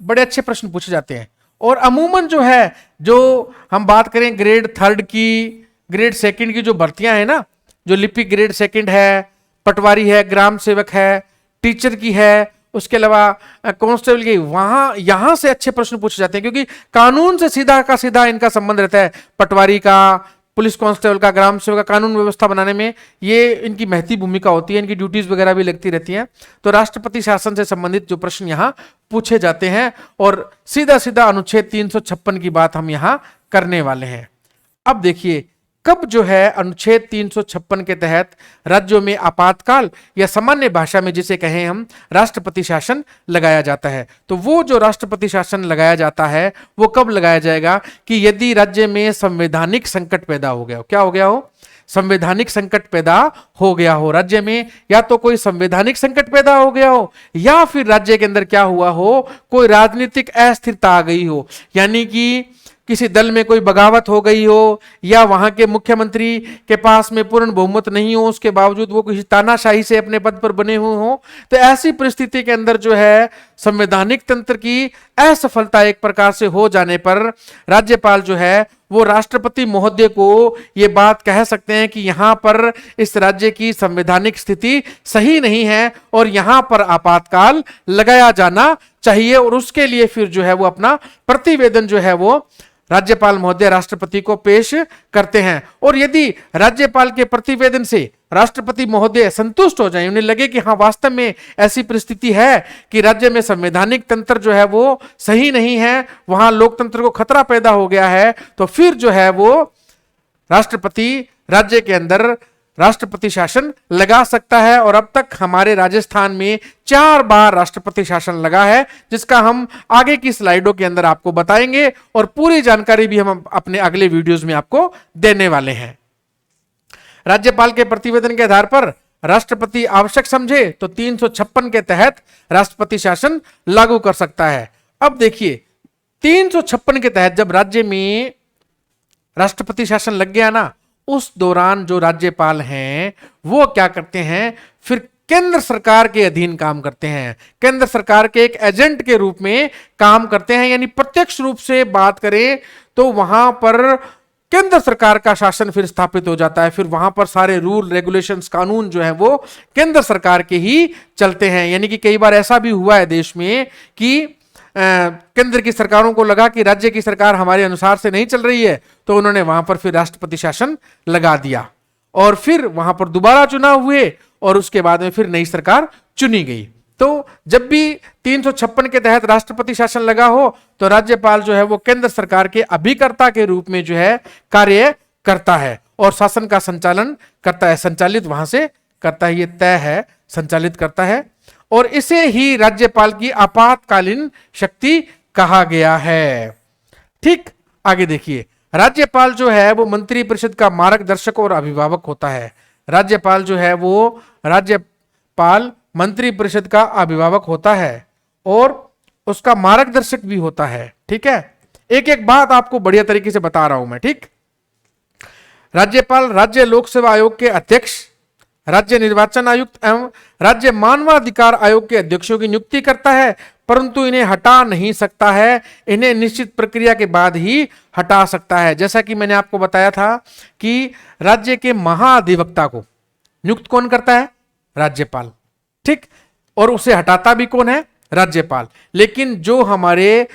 बड़े अच्छे प्रश्न पूछे जाते हैं। और अमूमन जो है, जो हम बात करें ग्रेड 3 की, ग्रेड 2 की जो भर्तियां हैं ना, जो लिपिक ग्रेड 2 है, पटवारी है, ग्राम सेवक है, टीचर की है, उसके अलावा कांस्टेबल की, वहां यहां से अच्छे प्रश्न पूछे जाते हैं क्योंकि कानून से सीधा का सीधा इनका संबंध रहता है। पटवारी का, पुलिस कांस्टेबल का, ग्राम सेवक का, कानून व्यवस्था बनाने में ये इनकी महती भूमिका होती है, इनकी ड्यूटीज वगैरह भी लगती रहती हैं। तो राष्ट्रपति शासन से संबंधित जो प्रश्न यहाँ पूछे जाते हैं और सीधा सीधा अनुच्छेद 356 की बात हम यहाँ करने वाले हैं। अब देखिए, कब जो है अनुच्छेद 356 के तहत राज्यों में आपातकाल या सामान्य भाषा में जिसे कहें हम राष्ट्रपति शासन लगाया जाता है। तो वो जो राष्ट्रपति शासन लगाया जाता है वो कब लगाया जाएगा कि यदि राज्य में संवैधानिक संकट पैदा हो गया हो। क्या हो गया हो? संवैधानिक संकट पैदा हो गया हो राज्य में, या तो कोई संवैधानिक संकट पैदा हो गया हो या फिर राज्य के अंदर क्या हुआ हो, कोई राजनीतिक अस्थिरता आ गई हो, यानी कि किसी दल में कोई बगावत हो गई हो, या वहां के मुख्यमंत्री के पास में पूर्ण बहुमत नहीं हो, उसके बावजूद वो किसी तानाशाही से अपने पद पर बने हुए हो, तो ऐसी परिस्थिति के अंदर जो है संवैधानिक तंत्र की असफलता एक प्रकार से हो जाने पर राज्यपाल जो है वो राष्ट्रपति महोदय को ये बात कह सकते हैं कि यहां पर इस राज्य की संवैधानिक स्थिति सही नहीं है और यहां पर आपातकाल लगाया जाना चाहिए, और उसके लिए फिर जो है वो अपना प्रतिवेदन जो है वो राज्यपाल महोदय राष्ट्रपति को पेश करते हैं। और यदि राज्यपाल के प्रतिवेदन से राष्ट्रपति महोदय संतुष्ट हो जाए, उन्हें लगे कि हाँ वास्तव में ऐसी परिस्थिति है कि राज्य में संवैधानिक तंत्र जो है वो सही नहीं है, वहां लोकतंत्र को खतरा पैदा हो गया है, तो फिर जो है वो राष्ट्रपति राज्य के अंदर राष्ट्रपति शासन लगा सकता है। और अब तक हमारे राजस्थान में 4 बार राष्ट्रपति शासन लगा है, जिसका हम आगे की स्लाइडों के अंदर आपको बताएंगे और पूरी जानकारी भी हम अपने अगले वीडियोस में आपको देने वाले हैं। राज्यपाल के प्रतिवेदन के आधार पर राष्ट्रपति आवश्यक समझे तो 356 के तहत राष्ट्रपति शासन लागू कर सकता है। अब देखिए 356 के तहत जब राज्य में राष्ट्रपति शासन लग गया ना, उस दौरान जो राज्यपाल हैं वो क्या करते हैं, फिर केंद्र सरकार के अधीन काम करते हैं, केंद्र सरकार के एक एजेंट के रूप में काम करते हैं। यानी प्रत्यक्ष रूप से बात करें तो वहां पर केंद्र सरकार का शासन फिर स्थापित हो जाता है, फिर वहां पर सारे रूल रेगुलेशंस कानून जो है वो केंद्र सरकार के ही चलते हैं। यानी कि कई बार ऐसा भी हुआ है देश में कि केंद्र की सरकारों को लगा कि राज्य की सरकार हमारे अनुसार से नहीं चल रही है, तो उन्होंने वहां पर फिर राष्ट्रपति शासन लगा दिया और फिर वहां पर दोबारा चुनाव हुए और उसके बाद में फिर नई सरकार चुनी गई। तो जब भी 356 के तहत राष्ट्रपति शासन लगा हो तो राज्यपाल जो है वो केंद्र सरकार के अभिकर्ता के रूप में जो है कार्य करता है और शासन का संचालन करता है, संचालित वहां से करता है, ये तय है, संचालित करता है। और इसे ही राज्यपाल की आपातकालीन शक्ति कहा गया है। ठीक, आगे देखिए, राज्यपाल जो है वो मंत्रिपरिषद का मार्गदर्शक और अभिभावक होता है। राज्यपाल जो है वो राज्यपाल मंत्रिपरिषद का अभिभावक होता है और उसका मार्गदर्शक भी होता है। ठीक है, एक एक बात आपको बढ़िया तरीके से बता रहा हूं मैं। ठीक, राज्यपाल राज्य लोक सेवा आयोग के अध्यक्ष, राज्य निर्वाचन आयुक्त एवं राज्य मानवाधिकार आयोग के अध्यक्षों की नियुक्ति करता है, परंतु इन्हें हटा नहीं सकता है, इन्हें निश्चित प्रक्रिया के बाद ही हटा सकता है। जैसा कि मैंने आपको बताया था कि राज्य के महाधिवक्ता को नियुक्त कौन करता है? राज्यपाल। ठीक, और उसे हटाता भी कौन है? राज्यपाल। लेकिन जो हमारे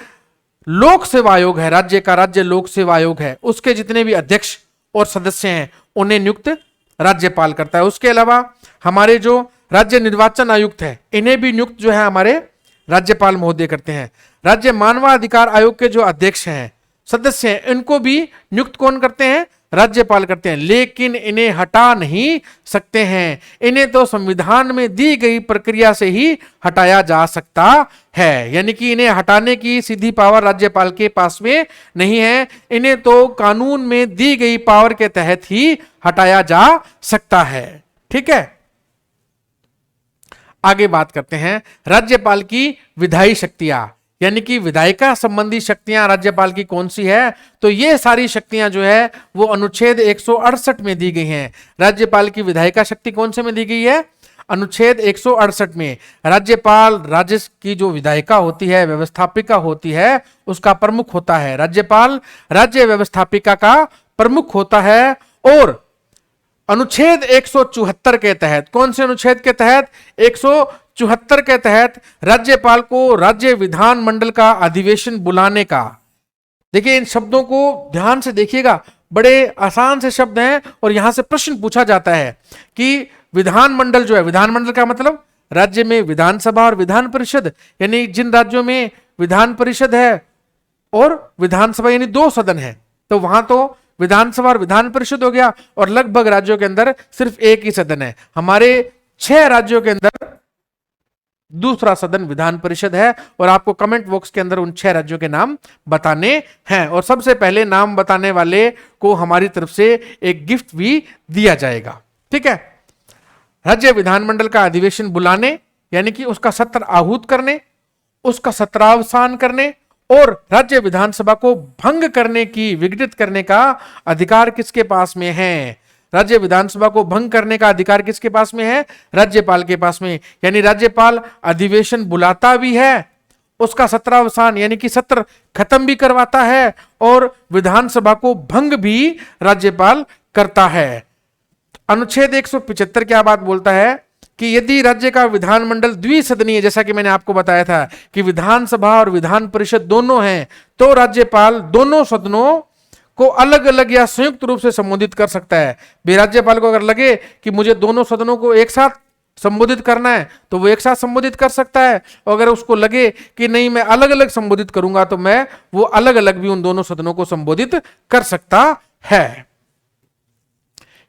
लोक सेवा आयोग है, राज्य का राज्य लोक सेवा आयोग है, उसके जितने भी अध्यक्ष और सदस्य हैं उन्हें नियुक्त राज्यपाल करता है। उसके अलावा हमारे जो राज्य निर्वाचन आयुक्त है, इन्हें भी नियुक्त जो है हमारे राज्यपाल महोदय करते हैं। राज्य मानवाधिकार आयोग के जो अध्यक्ष हैं, सदस्य हैं, इनको भी नियुक्त कौन करते हैं? राज्यपाल करते हैं। लेकिन इन्हें हटा नहीं सकते हैं, इन्हें तो संविधान में दी गई प्रक्रिया से ही हटाया जा सकता है। यानी कि इन्हें हटाने की सीधी पावर राज्यपाल के पास में नहीं है, इन्हें तो कानून में दी गई पावर के तहत ही हटाया जा सकता है। ठीक है, आगे बात करते हैं राज्यपाल की विधायी शक्तियां, यानी कि विधायिका संबंधी शक्तियां राज्यपाल की कौन सी है? तो ये सारी शक्तियां जो है वो अनुच्छेद 168 में दी गई हैं। राज्यपाल की विधायिका शक्ति कौन से में दी गई है? अनुच्छेद 168 में। राज्यपाल राज्य की जो विधायिका होती है, व्यवस्थापिका होती है, उसका प्रमुख होता है। राज्यपाल राज्य व्यवस्थापिका का प्रमुख होता है। और अनुच्छेद 174 के तहत, कौन से अनुच्छेद के तहत? 174 के तहत राज्यपाल को राज्य विधानमंडल का अधिवेशन बुलाने का, देखिए इन शब्दों को ध्यान से देखिएगा, बड़े आसान से शब्द हैं और यहां से प्रश्न पूछा जाता है कि विधानमंडल जो है, विधानमंडल का मतलब राज्य में विधानसभा और विधान परिषद, यानी जिन राज्यों में विधान परिषद है और विधानसभा यानी 2 सदन है, तो वहां तो विधानसभा और विधान परिषद हो गया, और लगभग राज्यों के अंदर सिर्फ एक ही सदन है। हमारे 6 राज्यों के अंदर दूसरा सदन विधान परिषद है, और आपको कमेंट बॉक्स के अंदर उन 6 राज्यों के नाम बताने हैं, और सबसे पहले नाम बताने वाले को हमारी तरफ से एक गिफ्ट भी दिया जाएगा। ठीक है, राज्य विधानमंडल का अधिवेशन बुलाने यानी कि उसका सत्र आहूत करने, उसका सत्रावसान करने और राज्य विधानसभा को भंग करने की, विघटित करने का अधिकार किसके पास में है? राज्य विधानसभा को भंग करने का अधिकार किसके पास में है? राज्यपाल के पास में। यानी राज्यपाल अधिवेशन बुलाता भी है, उसका सत्रावसान यानी कि सत्र खत्म भी करवाता है, और विधानसभा को भंग भी राज्यपाल करता है। अनुच्छेद 175 क्या बात बोलता है कि यदि राज्य का विधानमंडल द्विसदनीय, जैसा कि मैंने आपको बताया था कि विधानसभा और विधान परिषद दोनों हैं, तो राज्यपाल दोनों सदनों को अलग अलग या संयुक्त रूप से संबोधित कर सकता है। राज्यपाल को अगर लगे कि मुझे दोनों सदनों को एक साथ संबोधित करना है तो वो एक साथ संबोधित कर सकता है, और अगर उसको लगे कि नहीं मैं अलग अलग संबोधित करूंगा तो मैं वो अलग अलग भी उन दोनों सदनों को संबोधित कर सकता है।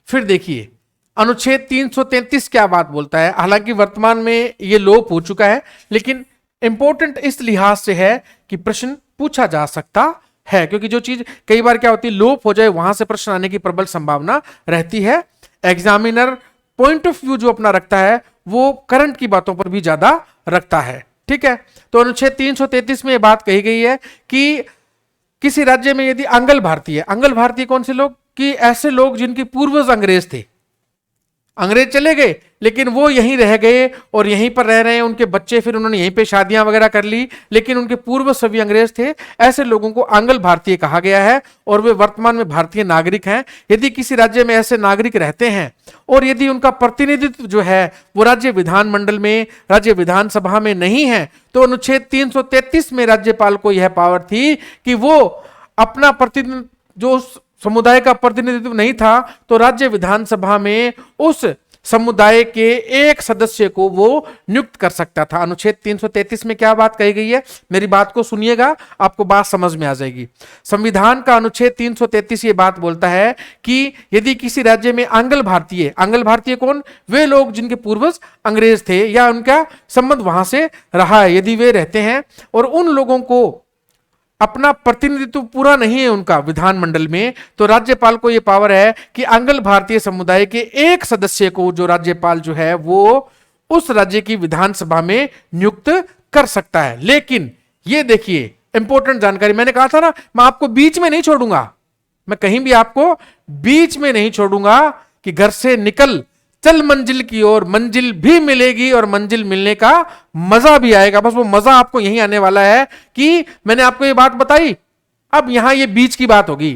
फिर देखिए अनुच्छेद 333 क्या बात बोलता है। हालांकि वर्तमान में ये लोप हो चुका है, लेकिन इंपॉर्टेंट इस लिहाज से है कि प्रश्न पूछा जा सकता है, क्योंकि जो चीज कई बार क्या होती है लोप हो जाए वहां से प्रश्न आने की प्रबल संभावना रहती है। एग्जामिनर पॉइंट ऑफ व्यू जो अपना रखता है वो करंट की बातों पर भी ज्यादा रखता है। ठीक है, तो अनुच्छेद 333 में यह बात कही गई है कि किसी राज्य में यदि आंग्ल भारतीय, आंग्ल भारतीय कौन से लोग? कि ऐसे लोग जिनके पूर्वज अंग्रेज थे, अंग्रेज चले गए लेकिन वो यहीं रह गए और यहीं पर रह रहे हैं, उनके बच्चे फिर उन्होंने यहीं पे शादियां वगैरह कर ली, लेकिन उनके पूर्वज सभी अंग्रेज थे। ऐसे लोगों को आंग्ल भारतीय कहा गया है और वे वर्तमान में भारतीय नागरिक हैं। यदि किसी राज्य में ऐसे नागरिक रहते हैं और यदि उनका प्रतिनिधित्व जो है वो राज्य विधानमंडल में, राज्य विधानसभा में नहीं है, तो अनुच्छेद 333 में राज्यपाल को यह पावर थी कि वो अपना प्रतिनिधित्व, जो समुदाय का प्रतिनिधित्व नहीं था, तो राज्य विधानसभा में उस समुदाय के एक सदस्य को वो नियुक्त कर सकता था। अनुच्छेद 333 में क्या बात कही गई है, मेरी बात को सुनिएगा, आपको बात समझ में आ जाएगी। संविधान का अनुच्छेद 333 ये बात बोलता है कि यदि किसी राज्य में आंग्ल भारतीय, आंग्ल भारतीय कौन? वे लोग जिनके पूर्वज अंग्रेज थे या उनका संबंध वहां से रहा है, यदि वे रहते हैं और उन लोगों को अपना प्रतिनिधित्व पूरा नहीं है उनका विधानमंडल में, तो राज्यपाल को यह पावर है कि आंग्ल भारतीय समुदाय के एक सदस्य को जो राज्यपाल जो है वो उस राज्य की विधानसभा में नियुक्त कर सकता है। लेकिन ये देखिए इंपॉर्टेंट जानकारी, मैंने कहा था ना मैं आपको बीच में नहीं छोड़ूंगा, मैं कहीं भी आपको बीच में नहीं छोड़ूंगा कि घर से निकल चल मंजिल की ओर, मंजिल भी मिलेगी और मंजिल मिलने का मजा भी आएगा। बस वो मजा आपको यही आने वाला है कि मैंने आपको ये बात बताई, अब यहां ये बीच की बात होगी,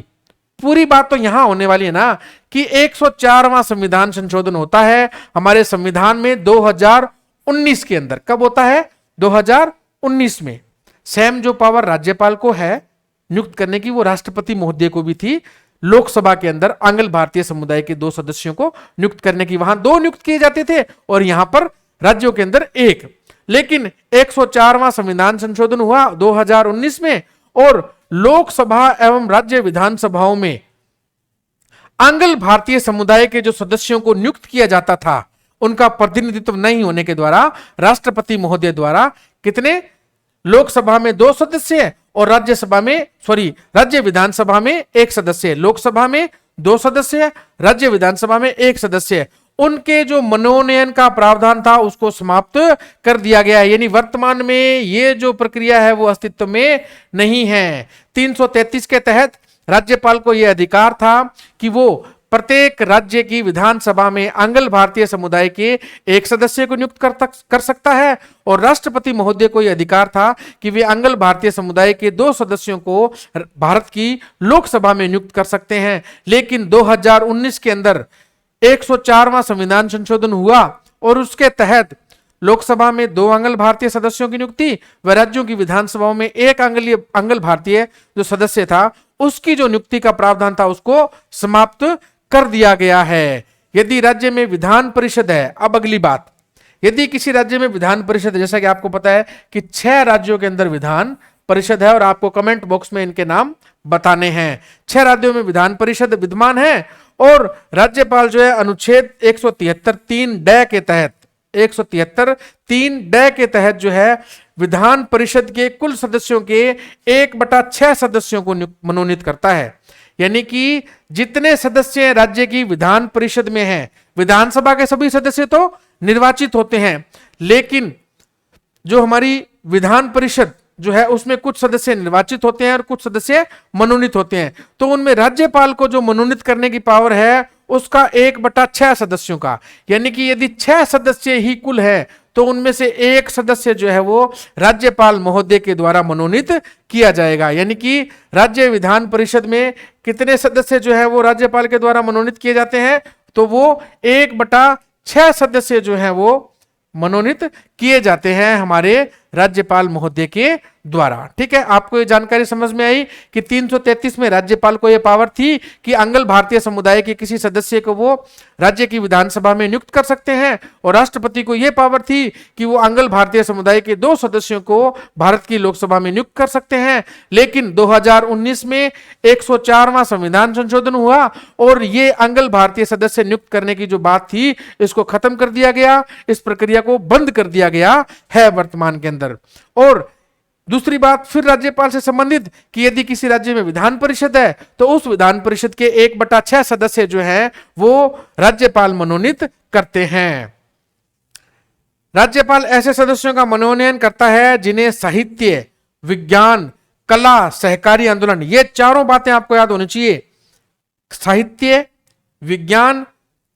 पूरी बात तो यहां होने वाली है ना कि 104वां संविधान संशोधन होता है हमारे संविधान में 2019 के अंदर। कब होता है? 2019 में। सेम जो पावर राज्यपाल को है नियुक्त करने की वो राष्ट्रपति महोदय को भी थी। लोकसभा के अंदर आंग्ल भारतीय समुदाय के 2 सदस्यों को नियुक्त करने की वहां 2 नियुक्त किए जाते थे और यहां पर राज्यों के अंदर 1। लेकिन 104वां संविधान संशोधन हुआ 2019 में और लोकसभा एवं राज्य विधानसभाओं में आंग्ल भारतीय समुदाय के जो सदस्यों को नियुक्त किया जाता था उनका प्रतिनिधित्व नहीं होने के द्वारा राष्ट्रपति महोदय द्वारा कितने, लोकसभा में 2 सदस्य और राज्यसभा में राज्य विधानसभा में 1 सदस्य, लोकसभा में 2 सदस्य, राज्य विधानसभा में 1 सदस्य, उनके जो मनोनयन का प्रावधान था उसको समाप्त कर दिया गया है। यानी वर्तमान में ये जो प्रक्रिया है वो अस्तित्व में नहीं है। 333 के तहत राज्यपाल को यह अधिकार था कि वो प्रत्येक राज्य की विधानसभा में आंग्ल भारतीय समुदाय के 1 सदस्य को नियुक्त कर सकता है और राष्ट्रपति महोदय को यह अधिकार था कि वे आंग्ल भारतीय समुदाय के 2 सदस्यों को भारत की लोकसभा में नियुक्त कर सकते हैं। लेकिन 2019 के अंदर 104वां संविधान संशोधन हुआ और उसके तहत लोकसभा में 2 आंग्ल भारतीय सदस्यों की नियुक्ति व राज्यों की विधानसभाओं में 1 आंग्ल भारतीय जो सदस्य था उसकी जो नियुक्ति का प्रावधान था उसको समाप्त कर दिया गया है। यदि राज्य में विधान परिषद है, अब अगली बात, यदि किसी राज्य में विधान परिषद है, जैसा कि आपको पता है कि 6 राज्यों के अंदर विधान परिषद है और आपको कमेंट बॉक्स में इनके नाम बताने हैं। 6 राज्यों में विधान परिषद विद्यमान है और राज्यपाल जो है अनुच्छेद 173(3) के तहत 173(3) के तहत जो है विधान परिषद के कुल सदस्यों के 1/6 सदस्यों को मनोनीत करता है। यानी कि जितने सदस्य राज्य की विधान परिषद में हैं, विधानसभा के सभी सदस्य तो निर्वाचित होते हैं, लेकिन जो हमारी विधान परिषद जो है उसमें कुछ सदस्य निर्वाचित होते हैं और कुछ सदस्य मनोनीत होते हैं। तो उनमें राज्यपाल को जो मनोनीत करने की पावर है उसका 1/6 सदस्यों का, यानी कि यदि 6 सदस्य ही कुल है तो उनमें से एक सदस्य जो है वो राज्यपाल महोदय के द्वारा मनोनीत किया जाएगा। यानी कि राज्य विधान परिषद में कितने सदस्य जो है वो राज्यपाल के द्वारा मनोनीत किए जाते हैं, तो वो 1/6 सदस्य जो है वो मनोनीत किए जाते हैं हमारे राज्यपाल महोदय के द्वारा। ठीक है, आपको ये जानकारी समझ में आई कि 333 में राज्यपाल को यह पावर थी कि अंगल भारतीय समुदाय के किसी सदस्य को वो राज्य की विधानसभा में नियुक्त कर सकते हैं, और राष्ट्रपति को यह पावर थी कि वो अंगल भारतीय समुदाय के 2 सदस्यों को भारत की लोकसभा में नियुक्त कर सकते हैं। लेकिन 2019 में 104वां संविधान संशोधन हुआ और ये अंगल भारतीय सदस्य नियुक्त करने की जो बात थी इसको खत्म कर दिया गया, इस प्रक्रिया को बंद कर दिया गया है वर्तमान के अंदर। और दूसरी बात फिर राज्यपाल से संबंधित कि यदि किसी राज्य में विधान परिषद है तो उस विधान परिषद के 1/6 सदस्य जो हैं वो राज्यपाल मनोनीत करते हैं। राज्यपाल ऐसे सदस्यों का मनोनयन करता है जिन्हें साहित्य, विज्ञान, कला, सहकारी आंदोलन, ये चारों बातें आपको याद होनी चाहिए। साहित्य, विज्ञान,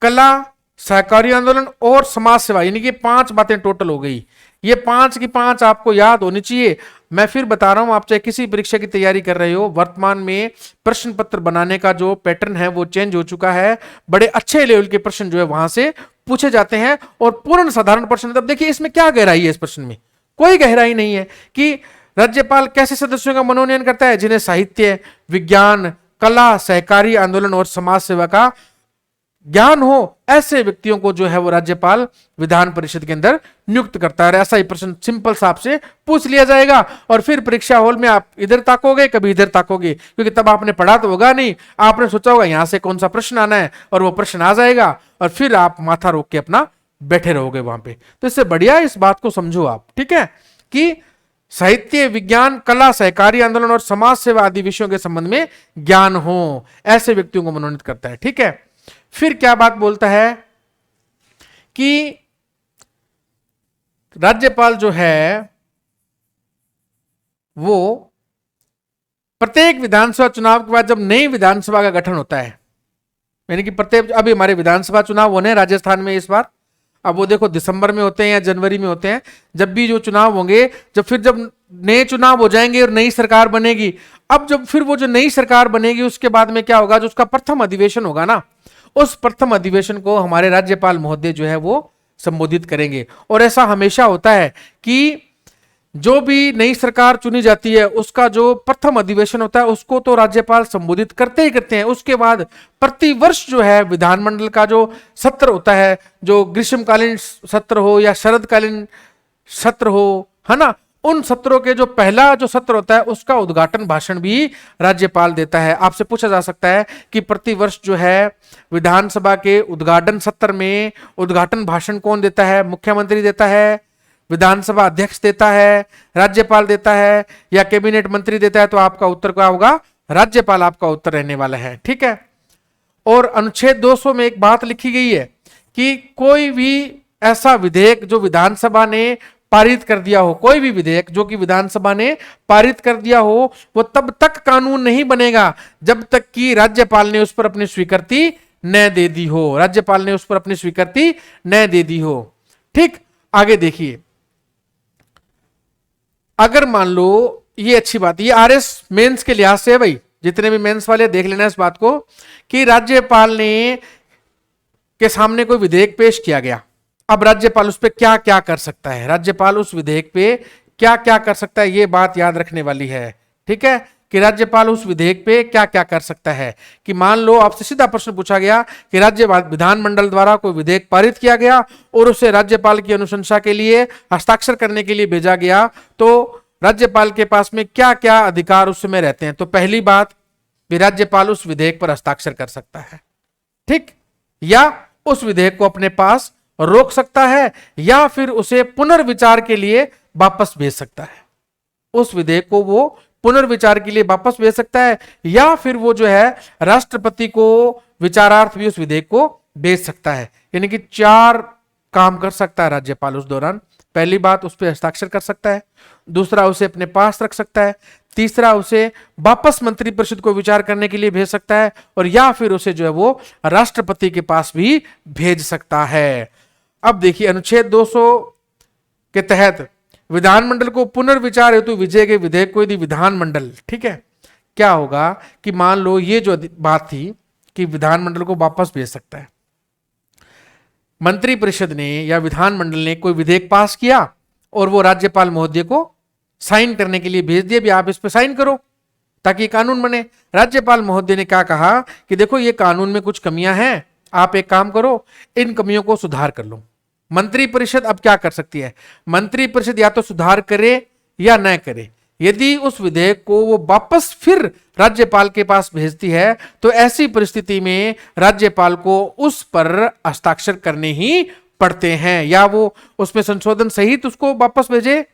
कला, सहकारी आंदोलन और समाज सेवा, यानी कि 5 बातें टोटल हो गई। ये 5 की 5 आपको याद होनी चाहिए। मैं फिर बता रहा हूं, आप चाहे किसी परीक्षा की तैयारी कर रहे हो, वर्तमान में प्रश्न पत्र बनाने का जो पैटर्न है वो चेंज हो चुका है। बड़े अच्छे लेवल के प्रश्न जो है वहां से पूछे जाते हैं और पूर्ण साधारण प्रश्न। तब देखिए इसमें क्या गहराई है, इस प्रश्न में कोई गहराई नहीं है कि राज्यपाल कैसे सदस्यों का मनोनयन करता है जिन्हें साहित्य, विज्ञान, कला, सहकारी आंदोलन और समाज सेवा का ज्ञान हो, ऐसे व्यक्तियों को जो है वो राज्यपाल विधान परिषद के अंदर नियुक्त करता है। ऐसा ही प्रश्न सिंपल सा आपसे पूछ लिया जाएगा और फिर परीक्षा हॉल में आप इधर ताकोगे, कभी इधर ताकोगे, क्योंकि तब आपने पढ़ा तो होगा नहीं, आपने सोचा होगा यहां से कौन सा प्रश्न आना है और वो प्रश्न आ जाएगा और फिर आप माथा रोक के अपना बैठे रहोगे वहां पे। तो इससे बढ़िया इस बात को समझो आप, ठीक है, कि साहित्य, विज्ञान, कला, सहकारी आंदोलन और समाज सेवा आदि विषयों के संबंध में ज्ञान हो, ऐसे व्यक्तियों को मनोनीत करता है। ठीक है, फिर क्या बात बोलता है कि राज्यपाल जो है वो प्रत्येक विधानसभा चुनाव के बाद जब नई विधानसभा का गठन होता है, यानी कि प्रत्येक, अभी हमारे विधानसभा चुनाव होने राजस्थान में इस बार, अब वो देखो दिसंबर में होते हैं या जनवरी में होते हैं, जब भी जो चुनाव होंगे, जब नए चुनाव हो जाएंगे और नई सरकार बनेगी, अब जब फिर वो जो नई सरकार बनेगी उसके बाद में क्या होगा, जो उसका प्रथम अधिवेशन होगा ना, उस प्रथम अधिवेशन को हमारे राज्यपाल महोदय जो है वो संबोधित करेंगे। और ऐसा हमेशा होता है कि जो भी नई सरकार चुनी जाती है उसका जो प्रथम अधिवेशन होता है उसको तो राज्यपाल संबोधित करते ही करते हैं। उसके बाद प्रतिवर्ष जो है विधानमंडल का जो सत्र होता है, जो ग्रीष्मकालीन सत्र हो या शरदकालीन सत्र हो, है ना, उन सत्रों के जो पहला जो सत्र होता है उसका उद्घाटन भाषण भी राज्यपाल देता है। आपसे पूछा जा सकता है कि प्रतिवर्ष जो है विधानसभा के उद्घाटन सत्र में उद्घाटन भाषण कौन देता है? मुख्यमंत्री देता है, विधानसभा अध्यक्ष देता है, राज्यपाल देता है या कैबिनेट मंत्री देता है? तो आपका उत्तर क्या होगा? राज्यपाल आपका उत्तर रहने वाला है। ठीक है, और अनुच्छेद 200 में एक बात लिखी गई है कि कोई भी ऐसा विधेयक जो विधानसभा ने पारित कर दिया हो, कोई भी विधेयक जो कि विधानसभा ने पारित कर दिया हो, वो तब तक कानून नहीं बनेगा जब तक कि राज्यपाल ने उस पर अपनी स्वीकृति न दे दी हो, राज्यपाल ने उस पर अपनी स्वीकृति न दे दी हो। ठीक, आगे देखिए, अगर मान लो, ये अच्छी बात, ये आरएस मेंस के लिहाज से है भाई, जितने भी मेंस वाले देख लेना इस बात को कि राज्यपाल ने के सामने कोई विधेयक पेश किया गया, अब राज्यपाल उस पर क्या क्या कर सकता है, राज्यपाल उस विधेयक पे क्या क्या कर सकता है, ये बात याद रखने वाली है। ठीक है, कि राज्यपाल उस विधेयक पे क्या क्या कर सकता है। कि मान लो आपसे सीधा प्रश्न पूछा गया कि राज्य विधानमंडल द्वारा कोई विधेयक पारित किया गया और उसे राज्यपाल की अनुशंसा के लिए, हस्ताक्षर करने के लिए भेजा गया, तो राज्यपाल के पास में क्या क्या अधिकार उस समय रहते हैं? तो पहली बात, राज्यपाल उस विधेयक पर हस्ताक्षर कर सकता है, ठीक, या उस विधेयक को अपने पास रोक सकता है या फिर उसे पुनर्विचार के लिए वापस भेज सकता है। उस विधेयक को वो पुनर्विचार के लिए वापस भेज सकता है या फिर वो जो है राष्ट्रपति को विचारार्थ भी उस विधेयक को भेज सकता है। यानी कि 4 काम कर सकता है राज्यपाल उस दौरान, पहली बात, उस पर हस्ताक्षर कर सकता है। दूसरा, उसे अपने पास रख सकता है। तीसरा, उसे वापस मंत्रिपरिषद को विचार करने के लिए भेज सकता है, और या फिर उसे जो है वो राष्ट्रपति के पास भी भेज सकता है। अब देखिए, अनुच्छेद 200 के तहत विधानमंडल को पुनर्विचार हेतु भेजे गए विधेयक को यदि विधानमंडल, ठीक है, क्या होगा कि मान लो ये जो बात थी कि विधानमंडल को वापस भेज सकता है, मंत्रिपरिषद ने या विधानमंडल ने कोई विधेयक पास किया और वो राज्यपाल महोदय को साइन करने के लिए भेज दिया, भी आप इस पे साइन करो ताकि कानून बने। राज्यपाल महोदय ने क्या कहा कि देखो ये कानून में कुछ कमियां हैं, आप एक काम करो, इन कमियों को सुधार कर लो। मंत्रिपरिषद अब क्या कर सकती है? मंत्रिपरिषद या तो सुधार करे या न करे। यदि उस विधेयक को वो वापस फिर राज्यपाल के पास भेजती है तो ऐसी परिस्थिति में राज्यपाल को उस पर हस्ताक्षर करने ही पड़ते हैं, या वो उसमें संशोधन सहित उसको वापस भेजे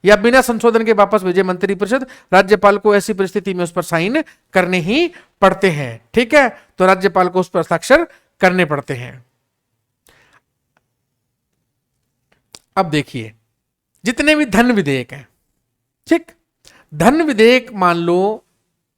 या बिना संशोधन के वापस भेजे मंत्रिपरिषद, राज्यपाल को ऐसी परिस्थिति में उस पर साइन करने ही पड़ते हैं। ठीक है, तो राज्यपाल को उस पर हस्ताक्षर करने पड़ते हैं। अब देखिए, जितने भी धन विधेयक हैं, ठीक, धन विधेयक मान लो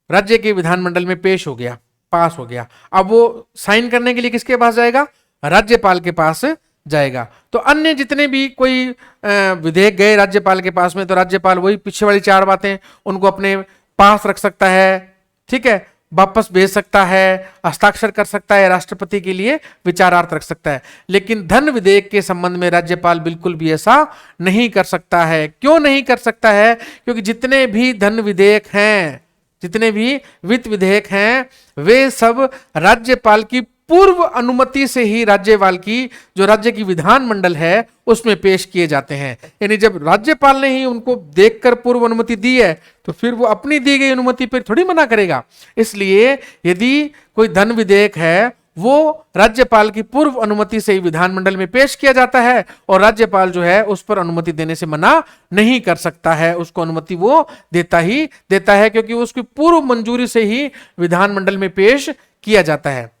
राज्य के विधानमंडल में पेश हो गया, पास हो गया, अब वो साइन करने के लिए किसके पास जाएगा? राज्यपाल के पास जाएगा। तो अन्य जितने भी कोई विधेयक गए राज्यपाल के पास में, तो राज्यपाल वही पीछे वाली चार बातें उनको अपने पास रख सकता है, ठीक है, वापस भेज सकता है, हस्ताक्षर कर सकता है, राष्ट्रपति के लिए विचारार्थ रख सकता है। लेकिन धन विधेयक के संबंध में राज्यपाल बिल्कुल भी ऐसा नहीं कर सकता है। क्यों नहीं कर सकता है? क्योंकि जितने भी धन विधेयक हैं, जितने भी वित्त विधेयक हैं, वे सब राज्यपाल की पूर्व अनुमति से ही राज्यपाल की जो राज्य की विधानमंडल है उसमें पेश किए जाते हैं। यानी जब राज्यपाल ने ही उनको देखकर पूर्व अनुमति दी है तो फिर वो अपनी दी गई अनुमति पर थोड़ी मना करेगा। इसलिए यदि कोई धन विधेयक है वो राज्यपाल की पूर्व अनुमति से ही विधानमंडल में पेश किया जाता है और राज्यपाल जो है उस पर अनुमति देने से मना नहीं कर सकता है, उसको अनुमति वो देता ही देता है, क्योंकि उसकी पूर्व मंजूरी से ही विधानमंडल में पेश किया जाता है।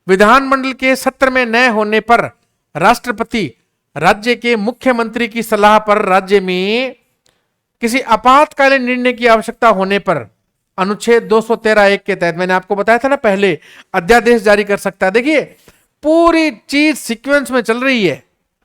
विधानमंडल के सत्र में न होने पर राष्ट्रपति राज्य के मुख्यमंत्री की सलाह पर राज्य में किसी आपातकालीन निर्णय की आवश्यकता होने पर अनुच्छेद 213(1) के तहत, मैंने आपको बताया था ना पहले, अध्यादेश जारी कर सकता है। देखिए पूरी चीज सीक्वेंस में चल रही है,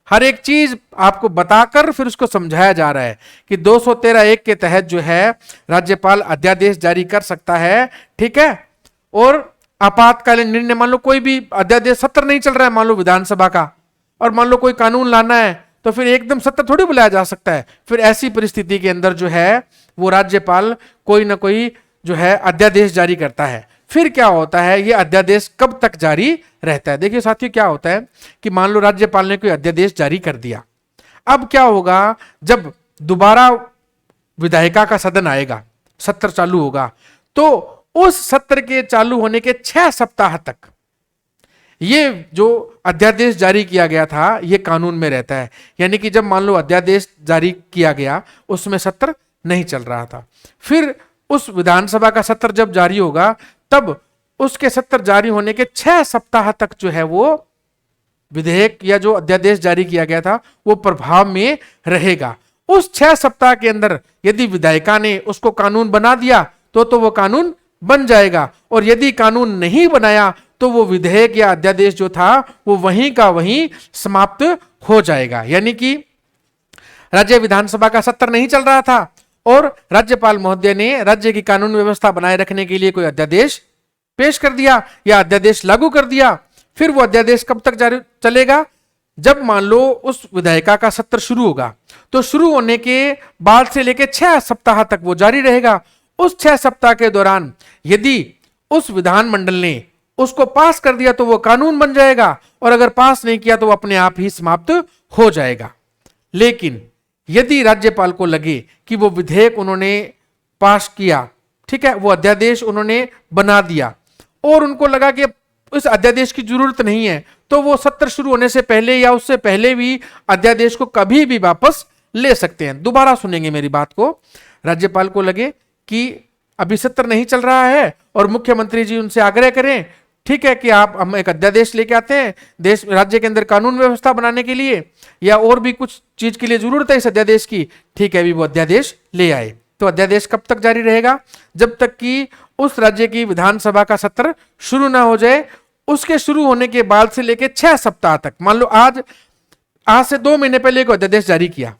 हर एक चीज आपको बताकर फिर उसको समझाया जा रहा है कि 213(1) के तहत जो है राज्यपाल अध्यादेश जारी कर सकता है, ठीक है। और आपातकालीन निर्णय, मान लो कोई भी अध्यादेश, सत्र नहीं चल रहा है मान लो विधानसभा का, और मान लो कोई कानून लाना है तो फिर एकदम सत्र थोड़ी बुलाया जा सकता है। फिर ऐसी परिस्थिति के अंदर जो है वो राज्यपाल कोई ना कोई जो है अध्यादेश जारी करता है। फिर क्या होता है, ये अध्यादेश कब तक जारी रहता है? देखिए साथियों, क्या होता है कि मान लो राज्यपाल ने कोई अध्यादेश जारी कर दिया, अब क्या होगा, जब दोबारा विधायिका का सदन आएगा, सत्र चालू होगा, तो उस सत्र के चालू होने के 6 सप्ताह तक ये जो अध्यादेश जारी किया गया था ये कानून में रहता है। यानी कि जब मान लो अध्यादेश जारी किया गया, उसमें सत्र नहीं चल रहा था, फिर उस विधानसभा का सत्र जब जारी होगा तब उसके सत्र जारी होने के 6 सप्ताह तक जो है वो विधेयक या जो अध्यादेश जारी किया गया था वो प्रभाव में रहेगा। उस 6 सप्ताह के अंदर यदि विधायिका ने उसको कानून बना दिया तो वो कानून बन जाएगा, और यदि कानून नहीं बनाया तो वो विधेयक या अध्यादेश जो था वो वहीं का वहीं समाप्त हो जाएगा। यानी कि राज्य विधानसभा का सत्र नहीं चल रहा था और राज्यपाल महोदय ने राज्य की कानून व्यवस्था बनाए रखने के लिए कोई अध्यादेश पेश कर दिया या अध्यादेश लागू कर दिया। फिर वो अध्यादेश कब तक जारी चलेगा? जब मान लो उस विधायिका का सत्र शुरू होगा तो शुरू होने के बाद से लेकर 6 सप्ताह तक वो जारी रहेगा। उस 6 सप्ताह के दौरान यदि उस विधानमंडल ने उसको पास कर दिया तो वो कानून बन जाएगा, और अगर पास नहीं किया तो वो अपने आप ही समाप्त हो जाएगा। लेकिन यदि राज्यपाल को लगे कि वो विधेयक उन्होंने पास किया, ठीक है, वो अध्यादेश उन्होंने बना दिया और उनको लगा कि इस अध्यादेश की जरूरत नहीं है, तो वो सत्र शुरू होने से पहले या उससे पहले भी अध्यादेश को कभी भी वापस ले सकते हैं। दोबारा सुनेंगे मेरी बात को। राज्यपाल को लगे कि अभी सत्र नहीं चल रहा है और मुख्यमंत्री जी उनसे आग्रह करें ठीक है कि हम एक अध्यादेश लेके आते हैं देश राज्य के अंदर कानून व्यवस्था बनाने के लिए, या और भी कुछ चीज के लिए जरूरत है इस अध्यादेश की, ठीक है, अभी वो अध्यादेश ले आए। तो अध्यादेश कब तक जारी रहेगा? जब तक कि उस राज्य की विधानसभा का सत्र शुरू ना हो जाए। उसके शुरू होने के बाद से लेके 6 सप्ताह तक, मान लो आज से 2 महीने पहले एक अध्यादेश जारी किया,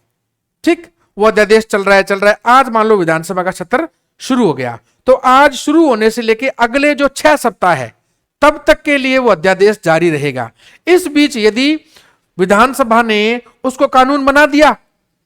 ठीक, वो अध्यादेश चल रहा है, आज मान लो विधानसभा का सत्र शुरू हो गया, तो आज शुरू होने से लेके अगले जो 6 सप्ताह है तब तक के लिए वो अध्यादेश जारी रहेगा। इस बीच यदि विधानसभा ने उसको कानून बना दिया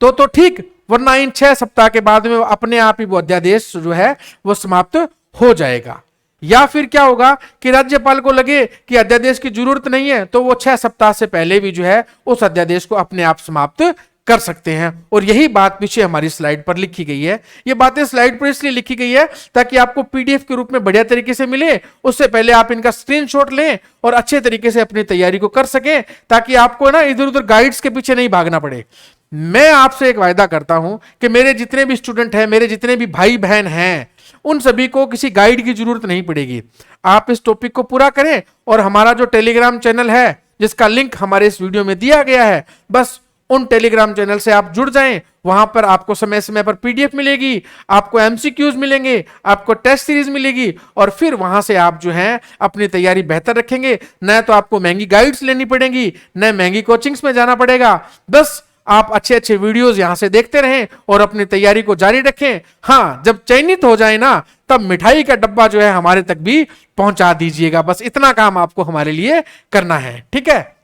तो ठीक, वरना इन 6 सप्ताह के बाद में अपने आप ही वो अध्यादेश जो है वो समाप्त हो जाएगा। या फिर क्या होगा कि राज्यपाल को लगे कि अध्यादेश की जरूरत नहीं है, तो वो 6 सप्ताह से पहले भी जो है उस अध्यादेश को अपने आप समाप्त कर सकते हैं। और यही बात पीछे हमारी स्लाइड पर लिखी गई है। ये बातें स्लाइड पर इसलिए लिखी गई है ताकि आपको पीडीएफ के रूप में बढ़िया तरीके से मिले, उससे पहले आप इनका स्क्रीनशॉट लें और अच्छे तरीके से अपनी तैयारी को कर सकें, ताकि आपको ना इधर उधर गाइड्स के पीछे नहीं भागना पड़े। मैं आपसे एक वायदा करता हूं कि मेरे जितने भी स्टूडेंट हैं, मेरे जितने भी भाई बहन हैं, उन सभी को किसी गाइड की जरूरत नहीं पड़ेगी। आप इस टॉपिक को पूरा करें और हमारा जो टेलीग्राम चैनल है जिसका लिंक हमारे इस वीडियो में दिया गया है, बस उन टेलीग्राम चैनल से आप जुड़ जाएं। वहां पर आपको समय समय पर पीडीएफ मिलेगी, आपको एमसीक्यूज मिलेंगे, आपको टेस्ट सीरीज मिलेगी, और फिर वहां से आप जो है अपनी तैयारी बेहतर रखेंगे। न तो आपको महंगी गाइड्स लेनी पड़ेगी, न महंगी कोचिंग्स में जाना पड़ेगा। बस आप अच्छे अच्छे वीडियोस यहां से देखते रहें और अपनी तैयारी को जारी रखें। हाँ, जब चयनित हो जाए ना, तब मिठाई का डब्बा जो है हमारे तक भी पहुंचा दीजिएगा। बस इतना काम आपको हमारे लिए करना है, ठीक है।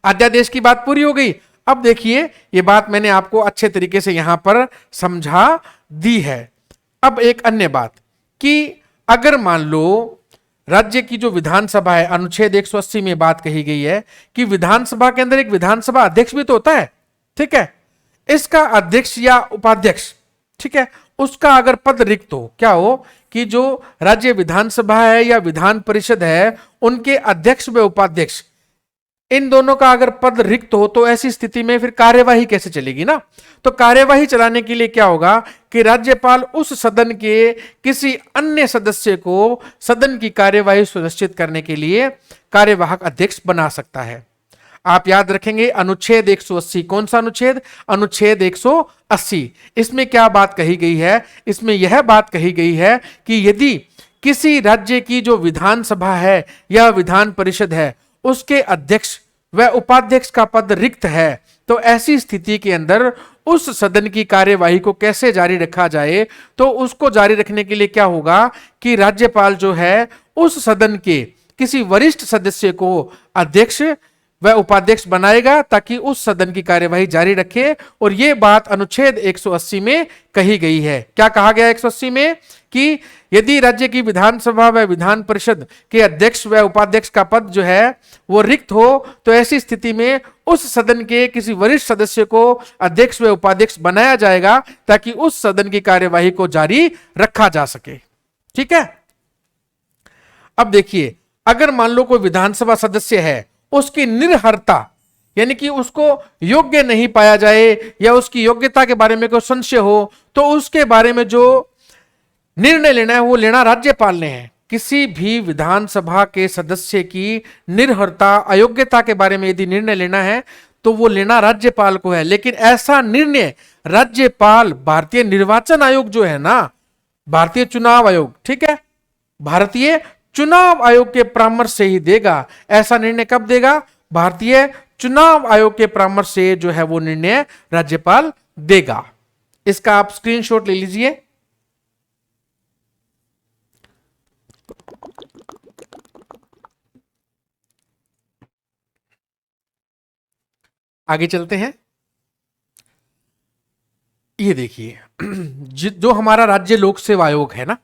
अध्यादेश की बात पूरी हो गई। अब देखिए, ये बात मैंने आपको अच्छे तरीके से यहां पर समझा दी है। अब एक अन्य बात कि अगर मान लो राज्य की जो विधानसभा है, अनुच्छेद 180 में बात कही गई है कि विधानसभा के अंदर एक विधानसभा अध्यक्ष भी तो होता है, ठीक है। इसका अध्यक्ष या उपाध्यक्ष, ठीक है, उसका अगर पद रिक्त हो, क्या हो कि जो राज्य विधानसभा है या विधान परिषद है, उनके अध्यक्ष व उपाध्यक्ष, इन दोनों का अगर पद रिक्त हो, तो ऐसी स्थिति में फिर कार्यवाही कैसे चलेगी ना। तो कार्यवाही चलाने के लिए क्या होगा कि राज्यपाल उस सदन के किसी अन्य सदस्य को सदन की कार्यवाही सुनिश्चित करने के लिए कार्यवाहक अध्यक्ष बना सकता है। आप याद रखेंगे अनुच्छेद 180, कौन सा अनुच्छेद? अनुच्छेद 180। इसमें क्या बात कही गई है? इसमें यह बात कही गई है कि यदि किसी राज्य की जो विधानसभा है या विधान परिषद है, उसके अध्यक्ष व उपाध्यक्ष का पद रिक्त है, तो ऐसी स्थिति के अंदर उस सदन की कार्यवाही को कैसे जारी रखा जाए? तो उसको जारी रखने के लिए क्या होगा कि राज्यपाल जो है उस सदन के किसी वरिष्ठ सदस्य को अध्यक्ष व उपाध्यक्ष बनाएगा, ताकि उस सदन की कार्यवाही जारी रखे। और यह बात अनुच्छेद 180 में कही गई है। क्या कहा गया 180 में? कि यदि राज्य की विधानसभा व विधान परिषद के अध्यक्ष व उपाध्यक्ष का पद जो है वो रिक्त हो, तो ऐसी स्थिति में उस सदन के किसी वरिष्ठ सदस्य को अध्यक्ष व उपाध्यक्ष बनाया जाएगा, ताकि उस सदन की कार्यवाही को जारी रखा जा सके, ठीक है। अब देखिए, अगर मान लो कोई विधानसभा सदस्य है, उसकी निर्हरता यानी कि उसको योग्य नहीं पाया जाए या उसकी योग्यता के बारे में कोई संशय हो, तो उसके बारे में जो निर्णय लेना है वो लेना राज्यपाल ने है। किसी भी विधानसभा के सदस्य की निर्हरता, अयोग्यता के बारे में यदि निर्णय लेना है तो वो लेना राज्यपाल को है। लेकिन ऐसा निर्णय राज्यपाल भारतीय निर्वाचन आयोग जो है ना, भारतीय चुनाव आयोग, ठीक है, भारतीय चुनाव आयोग के परामर्श से ही देगा। ऐसा निर्णय कब देगा? भारतीय चुनाव आयोग के परामर्श से जो है वो निर्णय राज्यपाल देगा। इसका आप स्क्रीनशॉट ले लीजिए। आगे चलते हैं। ये देखिए, जो हमारा राज्य लोक सेवा आयोग है ना,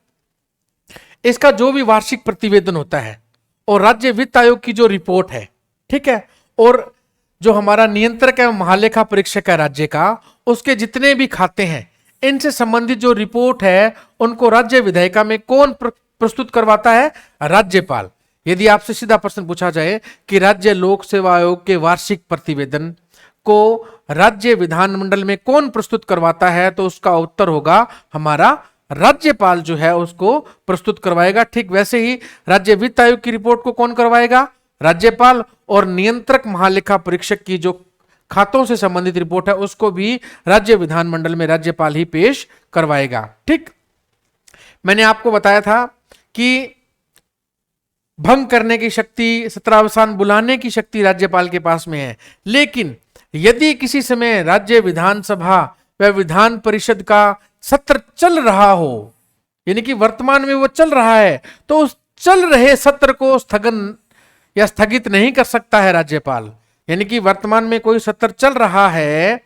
इसका जो भी वार्षिक प्रतिवेदन होता है और राज्य वित्त आयोग की जो रिपोर्ट है, ठीक है, और जो हमारा नियंत्रक एवं महालेखा परीक्षक है राज्य का, उसके जितने भी खाते हैं, इनसे संबंधित जो रिपोर्ट है उनको राज्य विधायिका में कौन प्रस्तुत करवाता है? राज्यपाल। यदि आपसे सीधा प्रश्न पूछा जाए कि राज्य लोक सेवा आयोग के वार्षिक प्रतिवेदन को राज्य विधानमंडल में कौन प्रस्तुत करवाता है, तो उसका उत्तर होगा हमारा राज्यपाल जो है उसको प्रस्तुत करवाएगा। ठीक वैसे ही राज्य वित्त आयोग की रिपोर्ट को कौन करवाएगा? राज्यपाल। और नियंत्रक महालेखा परीक्षक की जो खातों से संबंधित रिपोर्ट है उसको भी राज्य विधानमंडल में राज्यपाल ही पेश करवाएगा। ठीक, मैंने आपको बताया था कि भंग करने की शक्ति, सत्रावसान बुलाने की शक्ति राज्यपाल के पास में है, लेकिन यदि किसी समय राज्य विधानसभा व विधान परिषद का सत्र चल रहा हो, यानी कि वर्तमान में वो चल रहा है, तो उस चल रहे सत्र को स्थगन या स्थगित नहीं कर सकता है राज्यपाल। यानी कि वर्तमान में कोई सत्र चल रहा है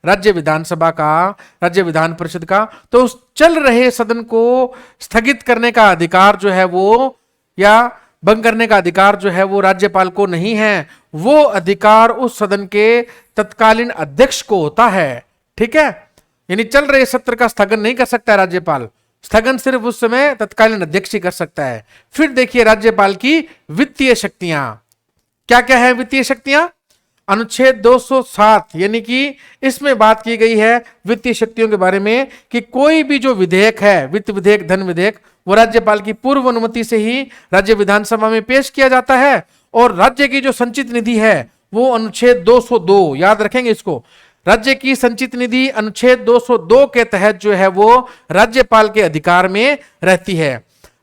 राज्य विधानसभा का, राज्य विधान परिषद का, तो उस चल रहे सदन को स्थगित करने का अधिकार जो है वो, या भंग करने का अधिकार जो है वो राज्यपाल को नहीं है। वो अधिकार उस सदन के तत्कालीन अध्यक्ष को होता है। ठीक है, यानी चल रहे सत्र का स्थगन नहीं कर सकता है राज्यपाल, स्थगन सिर्फ उस समय तत्कालीन अध्यक्ष ही कर सकता है। फिर देखिए राज्यपाल की वित्तीय शक्तियां क्या क्या है। वित्तीय शक्तियां अनुच्छेद 207, यानी कि इसमें बात की गई है वित्तीय शक्तियों के बारे में कि कोई भी जो विधेयक है, वित्त विधेयक, धन विधेयक, वो राज्यपाल की पूर्व अनुमति से ही राज्य विधानसभा में पेश किया जाता है। और राज्य की जो संचित निधि है वो अनुच्छेद 202, याद रखेंगे इसको, राज्य की संचित निधि अनुच्छेद 202 के तहत जो है वो राज्यपाल के अधिकार में रहती है।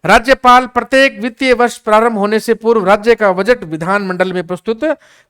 राज्यपाल प्रत्येक वित्तीय वर्ष प्रारंभ होने से पूर्व राज्य का बजट विधानमंडल में प्रस्तुत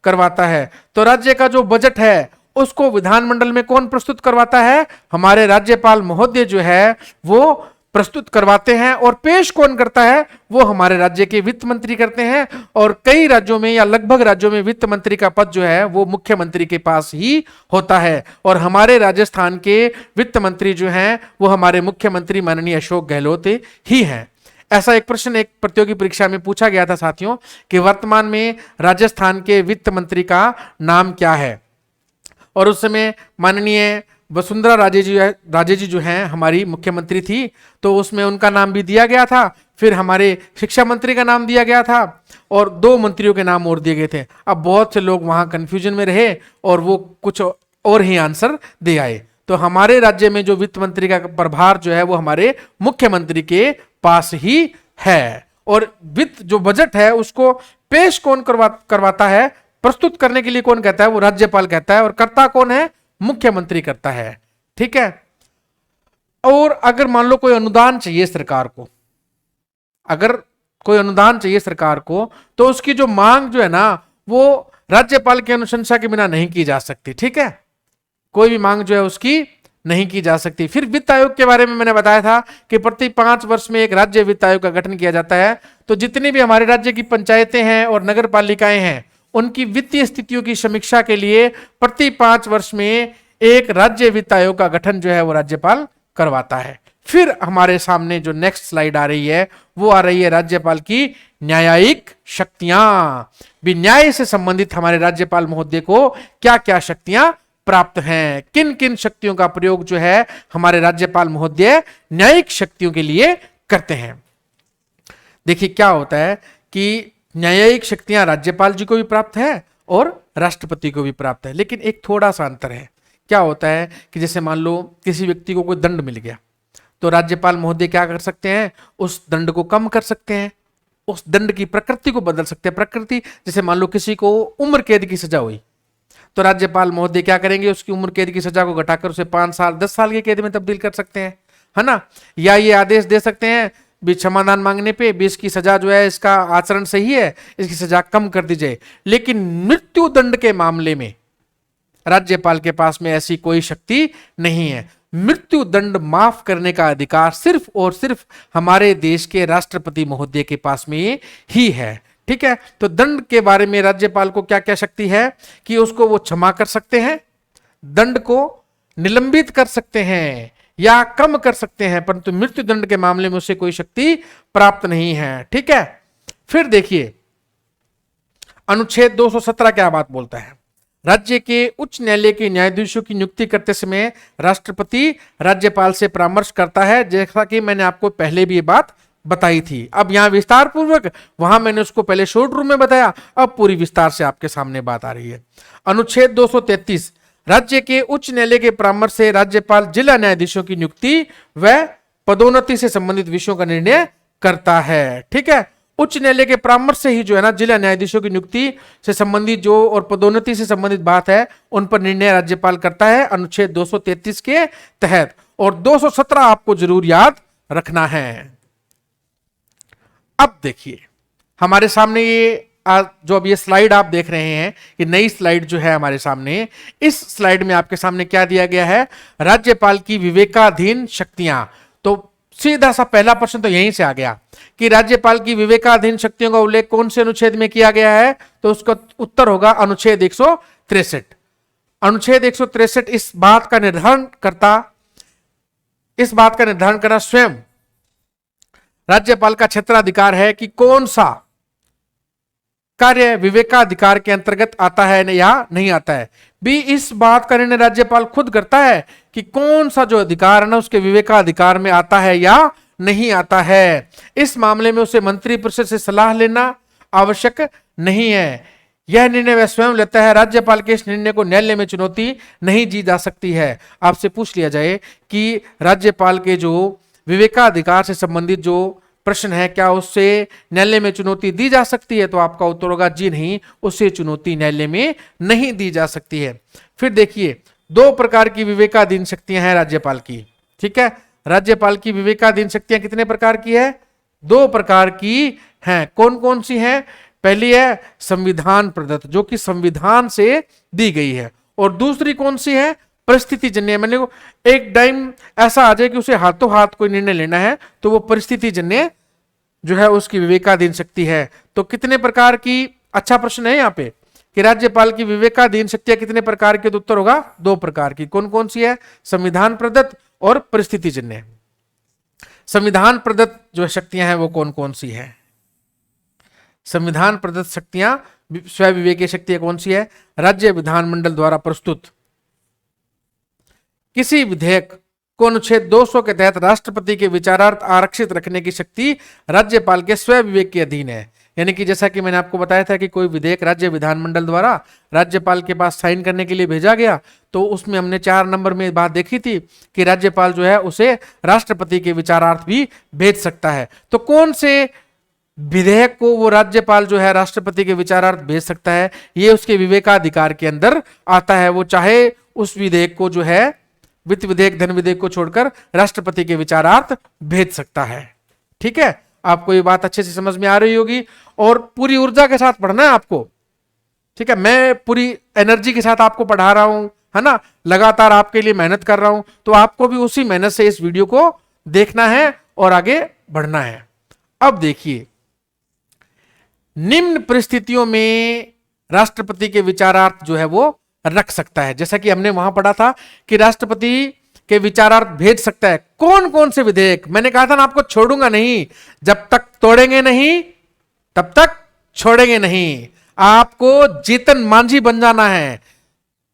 करवाता है। तो राज्य का जो बजट है उसको विधानमंडल में कौन प्रस्तुत करवाता है? हमारे राज्यपाल महोदय जो है वो प्रस्तुत करवाते हैं। और पेश कौन करता है? वो हमारे राज्य के वित्त मंत्री करते हैं। और कई राज्यों में या लगभग राज्यों में वित्त मंत्री का पद जो है वो मुख्यमंत्री के पास ही होता है। और हमारे राजस्थान के वित्त मंत्री जो हैं वो हमारे मुख्यमंत्री माननीय अशोक गहलोत ही हैं। ऐसा एक प्रश्न एक प्रतियोगी परीक्षा में पूछा गया था साथियों कि वर्तमान में राजस्थान के वित्त मंत्री का नाम क्या है। और उस समय माननीय वसुंधरा राजे जी जो हैं हमारी मुख्यमंत्री थी, तो उसमें उनका नाम भी दिया गया था। फिर हमारे शिक्षा मंत्री का नाम दिया गया था और 2 मंत्रियों के नाम और दिए गए थे। अब बहुत से लोग वहां कंफ्यूजन में रहे और वो कुछ और ही आंसर दे आए। तो हमारे राज्य में जो वित्त मंत्री का प्रभार जो है वो हमारे मुख्यमंत्री के पास ही है। और वित्त जो बजट है उसको पेश कौन करवाता है, प्रस्तुत करने के लिए कौन कहता है? वो राज्यपाल कहता है। और करता कौन है? मुख्यमंत्री करता है। ठीक है। और अगर मान लो कोई अनुदान चाहिए सरकार को, अगर कोई अनुदान चाहिए सरकार को, तो उसकी जो मांग जो है ना वो राज्यपाल की अनुशंसा के बिना नहीं की जा सकती। ठीक है, कोई भी मांग जो है उसकी नहीं की जा सकती। फिर वित्त आयोग के बारे में मैंने बताया था कि प्रति 5 वर्ष में एक राज्य वित्त आयोग का गठन किया जाता है। तो जितनी भी हमारे राज्य की पंचायतें हैं और नगर पालिकाएं हैं उनकी वित्तीय स्थितियों की समीक्षा के लिए प्रति 5 वर्ष में एक राज्य वित्त आयोग का गठन जो है वो राज्यपाल करवाता है। फिर हमारे सामने जो नेक्स्ट स्लाइड आ रही है वो आ रही है राज्यपाल की न्यायिक शक्तियां। भी न्याय से संबंधित हमारे राज्यपाल महोदय को क्या क्या शक्तियां प्राप्त हैं, किन किन शक्तियों का प्रयोग जो है हमारे राज्यपाल महोदय न्यायिक शक्तियों के लिए करते हैं। देखिए क्या होता है कि न्यायिक शक्तियां राज्यपाल जी को भी प्राप्त है और राष्ट्रपति को भी प्राप्त है, लेकिन एक थोड़ा सा अंतर है। क्या होता है कि जैसे मान लो किसी व्यक्ति को कोई दंड मिल गया तो राज्यपाल महोदय क्या कर सकते हैं? उस दंड को कम कर सकते हैं, उस दंड की प्रकृति को बदल सकते हैं। प्रकृति जैसे मान लो किसी को उम्र कैद की सजा हुई तो राज्यपाल महोदय क्या करेंगे? उसकी उम्र कैद की सजा को घटाकर उसे 5 साल 10 साल की कैद में तब्दील कर सकते हैं, है ना। या ये आदेश दे सकते हैं भी क्षमादान मांगने पे भी इसकी सजा जो है, इसका आचरण सही है, इसकी सजा कम कर दी जाए। लेकिन मृत्यु दंड के मामले में राज्यपाल के पास में ऐसी कोई शक्ति नहीं है। मृत्यु दंड माफ करने का अधिकार सिर्फ और सिर्फ हमारे देश के राष्ट्रपति महोदय के पास में ही है। ठीक है, तो दंड के बारे में राज्यपाल को क्या क्या शक्ति है कि उसको वो क्षमा कर सकते हैं, दंड को निलंबित कर सकते हैं या कम कर सकते हैं, परंतु मृत्यु दंड के मामले में उसे कोई शक्ति प्राप्त नहीं है। ठीक है, फिर देखिए अनुच्छेद 217 क्या बात बोलता है? राज्य के उच्च न्यायालय के न्यायाधीशों की नियुक्ति करते समय राष्ट्रपति राज्यपाल से परामर्श करता है, जैसा कि मैंने आपको पहले भी ये बात बताई थी। अब यहां विस्तार पूर्वक, वहां मैंने उसको पहले शॉर्ट रूम में बताया, अब पूरी विस्तार से आपके सामने बात आ रही है। अनुच्छेद 233 राज्य के उच्च न्यायालय के परामर्श से राज्यपाल जिला न्यायाधीशों की नियुक्ति व पदोन्नति से संबंधित विषयों का निर्णय करता है। ठीक है, उच्च न्यायालय के परामर्श से ही जो है ना जिला न्यायाधीशों की नियुक्ति से संबंधित जो और पदोन्नति से संबंधित बात है उन पर निर्णय राज्यपाल करता है अनुच्छेद 233 के तहत। और 217 आपको जरूर याद रखना है। अब देखिए हमारे सामने ये जो अब ये स्लाइड आप देख रहे हैं, ये नई स्लाइड जो है हमारे सामने, इस स्लाइड में आपके सामने क्या दिया गया है, राज्यपाल की विवेकाधीन शक्तियां। तो सीधा सा पहला प्रश्न तो यहीं से आ गया कि राज्यपाल की विवेकाधीन शक्तियों का उल्लेख कौन से अनुच्छेद में किया गया है, तो उसका उत्तर होगा अनुच्छेद 163। अनुच्छेद 163 इस बात का निर्धारण करना स्वयं राज्यपाल का क्षेत्राधिकार है कि कौन सा कार्य विवेकाधिकार के अंतर्गत आता है या नहीं आता है। बी, इस बात का निर्णय राज्यपाल खुद करता है कि कौन सा जो अधिकार है ना उसके विवेकाधिकार में आता है या नहीं आता है। इस मामले में उसे मंत्रिपरिषद से सलाह लेना आवश्यक नहीं है, यह निर्णय वह स्वयं लेता है। राज्यपाल के इस निर्णय को न्यायालय में चुनौती नहीं दी जा सकती है। आपसे पूछ लिया जाए कि राज्यपाल के जो विवेकाधिकार से संबंधित जो प्रश्न है क्या उससे न्यायालय में चुनौती दी जा सकती है, तो आपका उत्तर होगा जी नहीं, उससे चुनौती न्यायालय में नहीं दी जा सकती है। फिर देखिए 2 प्रकार की विवेकाधीन शक्तियां हैं राज्यपाल की। ठीक है, राज्यपाल की विवेकाधीन शक्तियां कितने प्रकार की है, 2 प्रकार की हैं। कौन कौन सी हैं, पहली है संविधान प्रदत्त जो कि संविधान से दी गई है, और दूसरी कौन सी है, परिस्थिति जन्य। मैंने एक टाइम ऐसा आ जाए कि उसे हाथों हाथ कोई निर्णय लेना है तो वो परिस्थिति जन्य जो है उसकी विवेकाधीन शक्ति है। तो कितने प्रकार की, अच्छा प्रश्न है यहाँ पे कि राज्यपाल की विवेकाधीन शक्तियां कितने प्रकार की, तो उत्तर होगा 2 प्रकार की। कौन कौन सी है, संविधान प्रदत्त और परिस्थिति जन्य। संविधान प्रदत्त जो शक्तियां हैं वो कौन कौन सी है, संविधान प्रदत्त शक्तियां स्व विवेकीय शक्तियां कौन सी है, राज्य विधानमंडल द्वारा प्रस्तुत किसी विधेयक को अनुच्छेद 200 के तहत राष्ट्रपति के विचारार्थ आरक्षित रखने की शक्ति राज्यपाल के स्व विवेक के अधीन है। यानी कि जैसा कि मैंने आपको बताया था कि कोई विधेयक राज्य विधानमंडल द्वारा राज्यपाल के पास साइन करने के लिए भेजा गया, तो उसमें हमने 4 नंबर में बात देखी थी कि राज्यपाल जो है उसे राष्ट्रपति के विचारार्थ भी भेज सकता है। तो कौन से विधेयक को वो राज्यपाल जो है राष्ट्रपति के विचारार्थ भेज सकता है, ये उसके विवेकाधिकार के अंदर आता है। वो चाहे उस विधेयक को जो है वित्त विधेयक, धन विधेयक को छोड़कर राष्ट्रपति के विचारार्थ भेज सकता है। ठीक है, आपको ये बात अच्छे से समझ में आ रही होगी और पूरी ऊर्जा के साथ पढ़ना है आपको। ठीक है, मैं पूरी एनर्जी के साथ आपको पढ़ा रहा हूं, है ना, लगातार आपके लिए मेहनत कर रहा हूं, तो आपको भी उसी मेहनत से इस वीडियो को देखना है और आगे बढ़ना है। अब देखिए, निम्न परिस्थितियों में राष्ट्रपति के विचारार्थ जो है वो रख सकता है। जैसा कि हमने वहां पढ़ा था कि राष्ट्रपति के विचारार्थ भेज सकता है कौन कौन से विधेयक। मैंने कहा था ना आपको छोड़ूंगा नहीं, जब तक तोड़ेंगे नहीं तब तक छोड़ेंगे नहीं। आपको जीतन मांझी बन जाना है।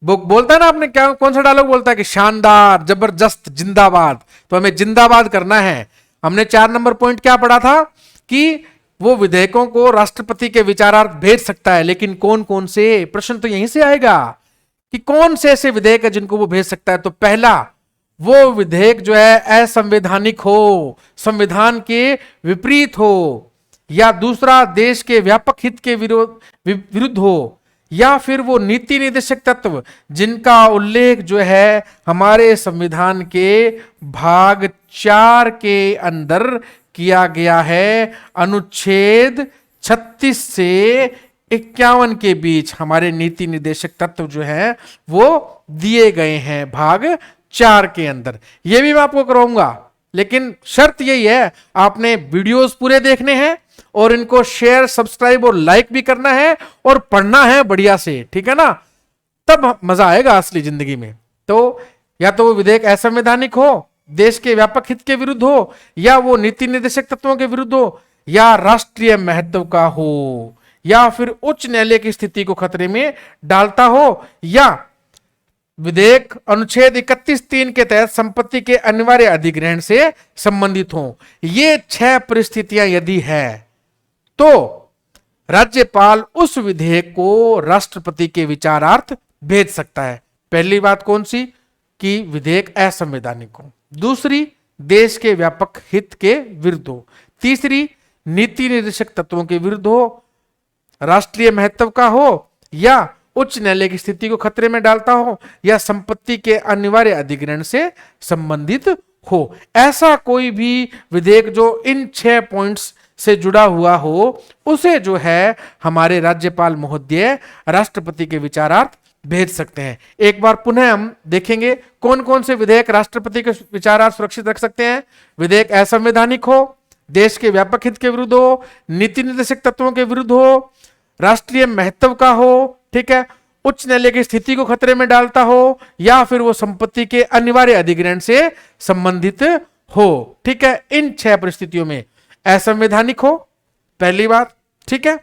वो बोलता है ना, आपने क्या कौन सा डायलॉग बोलता है कि शानदार, जबरदस्त, जिंदाबाद, तो हमें जिंदाबाद करना है। हमने 4 नंबर पॉइंट क्या पढ़ा था कि वो विधेयकों को राष्ट्रपति के विचारार्थ भेज सकता है, लेकिन कौन कौन से, प्रश्न तो यहीं से आएगा कि कौन से ऐसे विधेयक है जिनको वो भेज सकता है। तो पहला, वो विधेयक जो है असंवैधानिक हो, संविधान के विपरीत हो, या दूसरा देश के व्यापक हित के विरुद्ध हो, या फिर वो नीति निर्देशक तत्व जिनका उल्लेख जो है हमारे संविधान के भाग 4 के अंदर किया गया है, अनुच्छेद 36 से 51 के बीच हमारे नीति निर्देशक तत्व जो है वो दिए गए हैं भाग 4 के अंदर। ये भी मैं आपको कराऊंगा, लेकिन शर्त यही है आपने वीडियोस पूरे देखने हैं और इनको शेयर, सब्सक्राइब और लाइक भी करना है और पढ़ना है बढ़िया से, ठीक है ना, तब मजा आएगा असली जिंदगी में। तो या तो वो विधेयक असंवैधानिक हो, देश के व्यापक हित के विरुद्ध हो, या वो नीति निर्देशक तत्वों के विरुद्ध हो, या राष्ट्रीय महत्व का हो, या फिर उच्च न्यायालय की स्थिति को खतरे में डालता हो, या विधेयक अनुच्छेद 31(3) के तहत संपत्ति के अनिवार्य अधिग्रहण से संबंधित हो। ये 6 परिस्थितियां यदि है तो राज्यपाल उस विधेयक को राष्ट्रपति के विचारार्थ भेज सकता है। पहली बात कौन सी कि विधेयक असंवैधानिक हो, दूसरी देश के व्यापक हित के विरुद्ध हो। तीसरी, नीति निर्देशक तत्वों के विरुद्ध हो, राष्ट्रीय महत्व का हो, या उच्च न्यायालय की स्थिति को खतरे में डालता हो, या संपत्ति के अनिवार्य अधिग्रहण से संबंधित हो। ऐसा कोई भी विधेयक जो इन 6 पॉइंट्स से जुड़ा हुआ हो, उसे जो है हमारे राज्यपाल महोदय राष्ट्रपति के विचारार्थ भेज सकते हैं। एक बार पुनः हम देखेंगे कौन कौन से विधेयक राष्ट्रपति के विचारार्थ सुरक्षित रख सकते हैं। विधेयक असंवैधानिक हो, देश के व्यापक हित के विरुद्ध हो, नीति निर्देशक तत्वों के विरुद्ध हो, राष्ट्रीय महत्व का हो, ठीक है, उच्च न्यायालय की स्थिति को खतरे में डालता हो, या फिर वो संपत्ति के अनिवार्य अधिग्रहण से संबंधित हो। ठीक है, इन 6 परिस्थितियों में असंवैधानिक हो, पहली बात। ठीक है,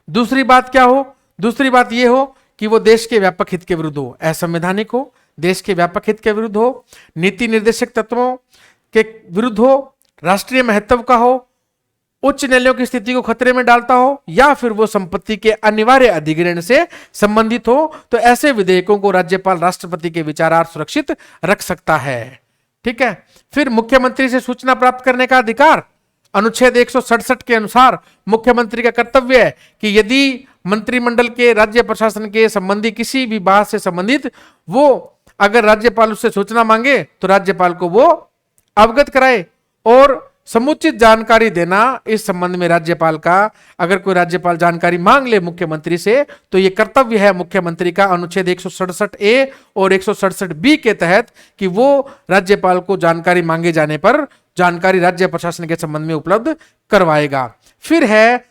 दूसरी बात क्या हो? दूसरी बात यह हो कि वो देश के व्यापक हित के विरुद्ध हो, असंवैधानिक हो, देश के व्यापक हित के विरुद्ध हो, नीति निर्देशक तत्वों के विरुद्ध हो, राष्ट्रीय महत्व का हो, उच्च न्यायालयों की स्थिति को खतरे में डालता हो, या फिर वो संपत्ति के अनिवार्य अधिग्रहण से संबंधित हो। तो ऐसे विधेयकों को राज्यपाल राष्ट्रपति के विचारार्थ सुरक्षित रख सकता है। ठीक है, फिर मुख्यमंत्री से सूचना प्राप्त करने का अधिकार। अनुच्छेद 167 के अनुसार मुख्यमंत्री का कर्तव्य है कि यदि मंत्रिमंडल के राज्य प्रशासन के संबंधी किसी भी बात से संबंधित वो अगर राज्यपाल उससे सूचना मांगे तो राज्यपाल को वो अवगत कराए और समुचित जानकारी देना। इस संबंध में राज्यपाल का अगर कोई राज्यपाल जानकारी मांग ले मुख्यमंत्री से तो ये कर्तव्य है मुख्यमंत्री का अनुच्छेद 167A और 167B के तहत कि वो राज्यपाल को जानकारी मांगे जाने पर जानकारी राज्य प्रशासन के संबंध में उपलब्ध करवाएगा। फिर है,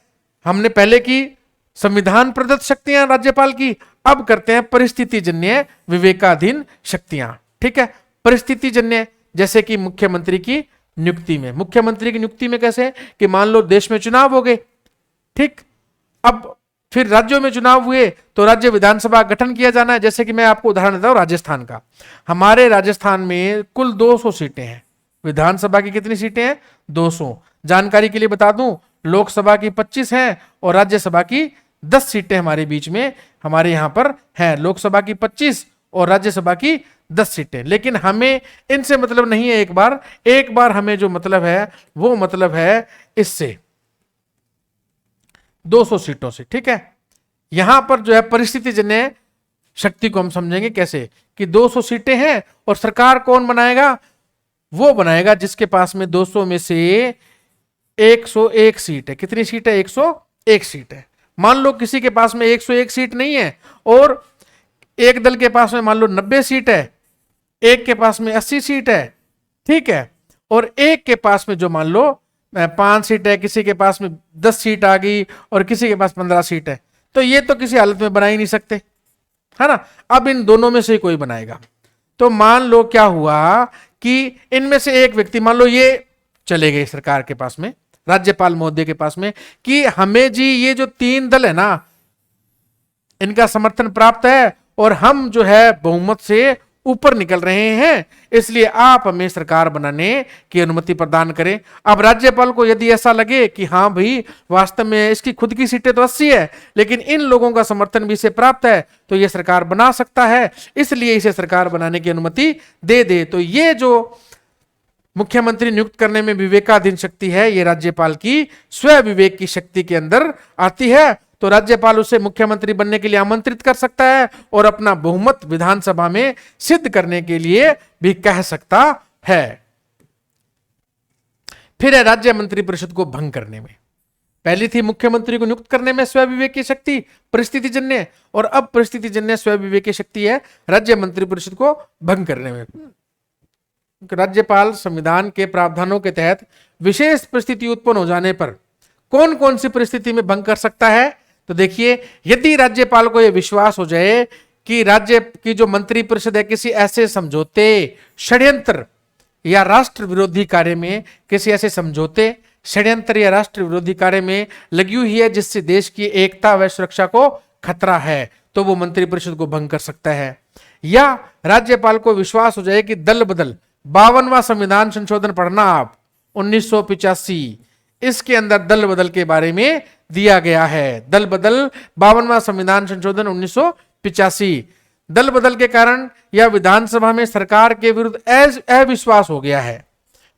हमने पहले की संविधान प्रदत्त शक्तियां राज्यपाल की, अब करते हैं परिस्थितिजन्य विवेकाधीन शक्तियां। ठीक है, परिस्थितिजन्य जैसे कि मुख्यमंत्री की नियुक्ति में। मुख्यमंत्री की नियुक्ति में कैसे कि मान लो देश में चुनाव हो गए, ठीक, अब फिर राज्यों में चुनाव हुए तो राज्य विधानसभा गठन किया जाना है। जैसे कि मैं आपको उदाहरण देता हूं राजस्थान का। हमारे राजस्थान में कुल 200 सीटें हैं। विधानसभा की कितनी सीटें हैं? 200। जानकारी के लिए बता दूं, लोकसभा की 25 हैं और राज्यसभा की 10 सीटें हमारे बीच में हमारे यहां पर हैं। लोकसभा की 25 और राज्यसभा की 10 सीटें। लेकिन हमें इनसे मतलब नहीं है। एक बार हमें जो मतलब है वो मतलब है इससे 200 सीटों से। ठीक है, यहां पर जो है परिस्थितिजन्य शक्ति को हम समझेंगे कैसे कि 200 सीटें हैं और सरकार कौन बनाएगा? वो बनाएगा जिसके पास में 200 में से 101 सीट है। कितनी सीट है? 101 सीट है। मान लो किसी के पास में 101 सीट नहीं है और एक दल के पास में मान लो 90 सीट है, एक के पास में 80 सीट है, ठीक है, और एक के पास में जो मान लो 5 सीट है, किसी के पास में 10 सीट आ गई और किसी के पास 15 सीट है, तो ये तो किसी हालत में बना ही नहीं सकते, है ना। अब इन दोनों में से कोई बनाएगा। तो मान लो क्या हुआ कि इनमें से एक व्यक्ति, मान लो ये चले गए सरकार के पास में, राज्यपाल महोदय के पास में, कि हमें जी ये जो 3 दल है ना इनका समर्थन प्राप्त है और हम जो है बहुमत से ऊपर निकल रहे हैं, इसलिए आप हमें सरकार बनाने की अनुमति प्रदान करें। अब राज्यपाल को यदि ऐसा लगे कि हाँ भाई वास्तव में इसकी खुद की सीटें तो 80 है लेकिन इन लोगों का समर्थन भी इसे प्राप्त है तो ये सरकार बना सकता है, इसलिए इसे सरकार बनाने की अनुमति दे दे। तो ये जो मुख्यमंत्री नियुक्त करने में विवेकाधीन शक्ति है ये राज्यपाल की स्व विवेक की शक्ति के अंदर आती है। तो राज्यपाल उसे मुख्यमंत्री बनने के लिए आमंत्रित कर सकता है और अपना बहुमत विधानसभा में सिद्ध करने के लिए भी कह सकता है। फिर है राज्य मंत्री परिषद को भंग करने में। पहली थी मुख्यमंत्री को नियुक्त करने में स्व विवेक की शक्ति परिस्थितिजन्य, और अब परिस्थितिजन्य स्व विवेक की शक्ति है राज्य मंत्री परिषद को भंग करने में। राज्यपाल संविधान के प्रावधानों के तहत विशेष परिस्थिति उत्पन्न हो जाने पर कौन कौन सी परिस्थिति में भंग कर सकता है? तो देखिए, यदि राज्यपाल को यह विश्वास हो जाए कि राज्य की जो मंत्री परिषद है किसी ऐसे समझौते, षड्यंत्र या राष्ट्र विरोधी कार्य में, किसी ऐसे समझौते, षड्यंत्र या राष्ट्र विरोधी कार्य में लगी हुई है जिससे देश की एकता व सुरक्षा को खतरा है, तो वो मंत्री परिषद को भंग कर सकता है। या राज्यपाल को विश्वास हो जाए कि दल बदल 52वां संविधान संशोधन पढ़ना आप 1985, इसके अंदर दल बदल के बारे में दिया गया है। दल बदल 52वां संविधान संशोधन 1985, दल बदल के कारण या विधानसभा में सरकार के विरुद्ध अविश्वास हो गया है,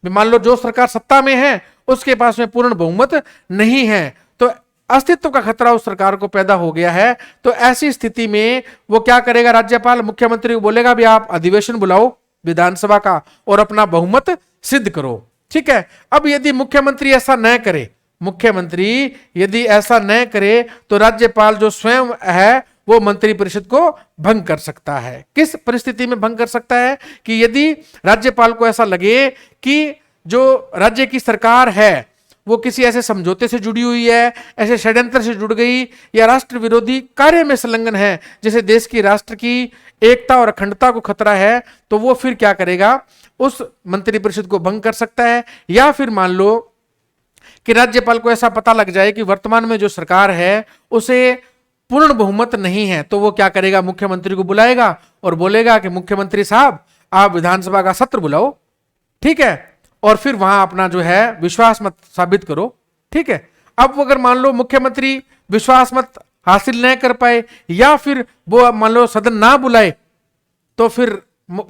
मान लो जो सरकार सत्ता में है उसके पास में पूर्ण बहुमत नहीं है, तो अस्तित्व का खतरा उस सरकार को पैदा हो गया है। तो ऐसी स्थिति में वो क्या करेगा, राज्यपाल मुख्यमंत्री को बोलेगा भी आप अधिवेशन बुलाओ विधानसभा का और अपना बहुमत सिद्ध करो। ठीक है, अब यदि मुख्यमंत्री ऐसा न करे, मुख्यमंत्री यदि ऐसा न करे तो राज्यपाल जो स्वयं है वो मंत्रिपरिषद को भंग कर सकता है। किस परिस्थिति में भंग कर सकता है कि यदि राज्यपाल को ऐसा लगे कि जो राज्य की सरकार है वो किसी ऐसे समझौते से जुड़ी हुई है, ऐसे षड्यंत्र से जुड़ गई, या राष्ट्र विरोधी कार्य में संलग्न है, जैसे देश की राष्ट्र की एकता और अखंडता को खतरा है, तो वो फिर क्या करेगा, उस मंत्रिपरिषद को भंग कर सकता है। या फिर मान लो कि राज्यपाल को ऐसा पता लग जाए कि वर्तमान में जो सरकार है उसे पूर्ण बहुमत नहीं है, तो वो क्या करेगा, मुख्यमंत्री को बुलाएगा और बोलेगा कि मुख्यमंत्री साहब आप विधानसभा का सत्र बुलाओ, ठीक है, और फिर वहां अपना जो है विश्वास मत साबित करो। ठीक है, अब अगर मान लो मुख्यमंत्री विश्वास मत हासिल न कर पाए या फिर वो मान लो सदन ना बुलाए, तो फिर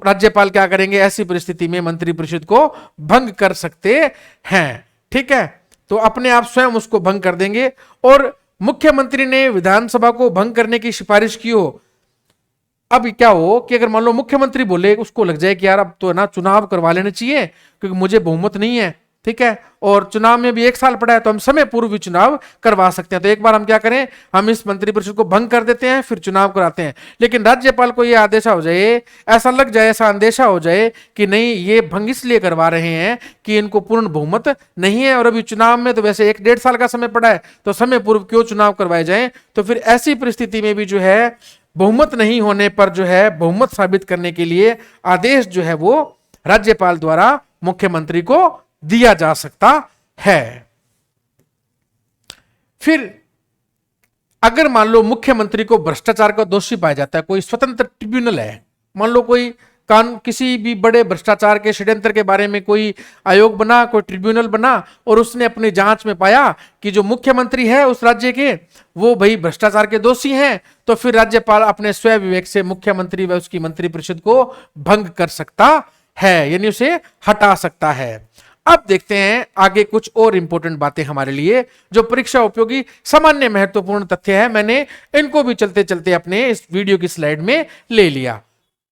राज्यपाल क्या करेंगे, ऐसी परिस्थिति में मंत्रिपरिषद को भंग कर सकते हैं। ठीक है, तो अपने आप स्वयं उसको भंग कर देंगे। और मुख्यमंत्री ने विधानसभा को भंग करने की सिफारिश की हो, अब क्या हो कि अगर मान लो मुख्यमंत्री बोले, उसको लग जाए कि यार अब तो ना चुनाव करवा लेना चाहिए क्योंकि मुझे बहुमत नहीं है, ठीक है, और चुनाव में भी 1 साल पड़ा है, तो हम समय पूर्व भी चुनाव करवा सकते हैं, तो एक बार हम क्या करें, हम इस मंत्रिपरिषद को भंग कर देते हैं, फिर चुनाव कराते हैं। लेकिन राज्यपाल को यह आदेश हो जाए, ऐसा लग जाए, ऐसा अंदेशा हो जाए कि नहीं ये भंग इसलिए करवा रहे हैं कि इनको पूर्ण बहुमत नहीं है और अभी चुनाव में तो वैसे 1-1.5 साल का समय पड़ा है, तो समय पूर्व क्यों चुनाव करवाए जाए, तो फिर ऐसी परिस्थिति में भी जो है बहुमत नहीं होने पर जो है बहुमत साबित करने के लिए आदेश जो है वो राज्यपाल द्वारा मुख्यमंत्री को दिया जा सकता है। फिर अगर मान लो मुख्यमंत्री को भ्रष्टाचार का दोषी पाया जाता है, कोई स्वतंत्र ट्रिब्यूनल है, मान लो कोई किसी भी बड़े भ्रष्टाचार के षड्यंत्र के बारे में कोई आयोग बना, कोई ट्रिब्यूनल बना और उसने अपनी जांच में पाया कि जो मुख्यमंत्री है उस राज्य के वो भाई भ्रष्टाचार के दोषी हैं, तो फिर राज्यपाल अपने स्वयं विवेक से मुख्यमंत्री व उसकी मंत्रिपरिषद को भंग कर सकता है, यानी उसे हटा सकता है। अब देखते हैं आगे कुछ और इंपॉर्टेंट बातें हमारे लिए जो परीक्षा उपयोगी सामान्य महत्वपूर्ण तथ्य है, मैंने इनको भी चलते चलते अपने इस वीडियो की स्लाइड में ले लिया।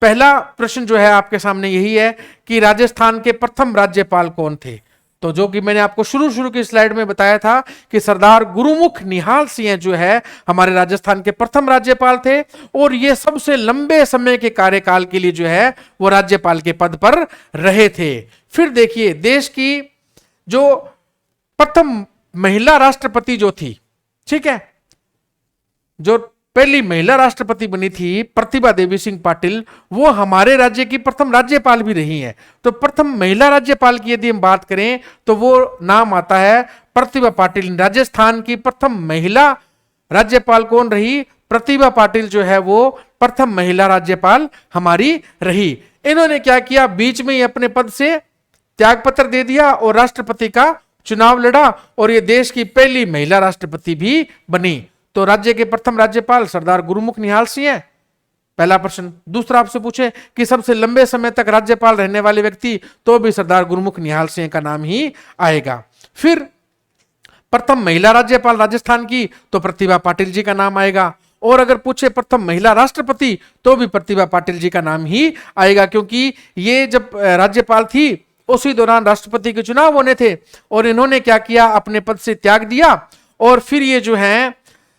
पहला प्रश्न जो है आपके सामने यही है कि राजस्थान के प्रथम राज्यपाल कौन थे, तो जो कि मैंने आपको शुरू की स्लाइड में बताया था कि सरदार गुरुमुख निहाल सिंह जो है हमारे राजस्थान के प्रथम राज्यपाल थे और ये सबसे लंबे समय के कार्यकाल के लिए जो है वो राज्यपाल के पद पर रहे थे। फिर देखिए देश की जो प्रथम महिला राष्ट्रपति जो थी, ठीक है, जो पहली महिला राष्ट्रपति बनी थी प्रतिभा देवी सिंह पाटिल, वो हमारे राज्य की प्रथम राज्यपाल भी रही हैं। तो प्रथम महिला राज्यपाल की यदि हम बात करें तो वो नाम आता है प्रतिभा पाटिल। राजस्थान की प्रथम महिला राज्यपाल कौन रही, प्रतिभा पाटिल जो है वो प्रथम महिला राज्यपाल हमारी रही। इन्होंने क्या किया, बीच में ही अपने पद से त्यागपत्र दे दिया और राष्ट्रपति का चुनाव लड़ा और ये देश की पहली महिला राष्ट्रपति भी बनी। तो राज्य के प्रथम राज्यपाल सरदार गुरुमुख निहाल सिंह है, पहला प्रश्न। दूसरा आपसे पूछे कि सबसे लंबे समय तक राज्यपाल रहने वाले व्यक्ति, तो भी सरदार गुरुमुख निहाल सिंह का नाम ही आएगा। फिर प्रथम महिला राज्यपाल राजस्थान की, तो प्रतिभा पाटिल जी का नाम आएगा। और अगर पूछे प्रथम महिला राष्ट्रपति, तो भी प्रतिभा पाटिल जी का नाम ही आएगा, क्योंकि ये जब राज्यपाल थी उसी दौरान राष्ट्रपति के चुनाव होने थे और इन्होंने क्या किया, अपने पद से त्याग दिया और फिर ये जो है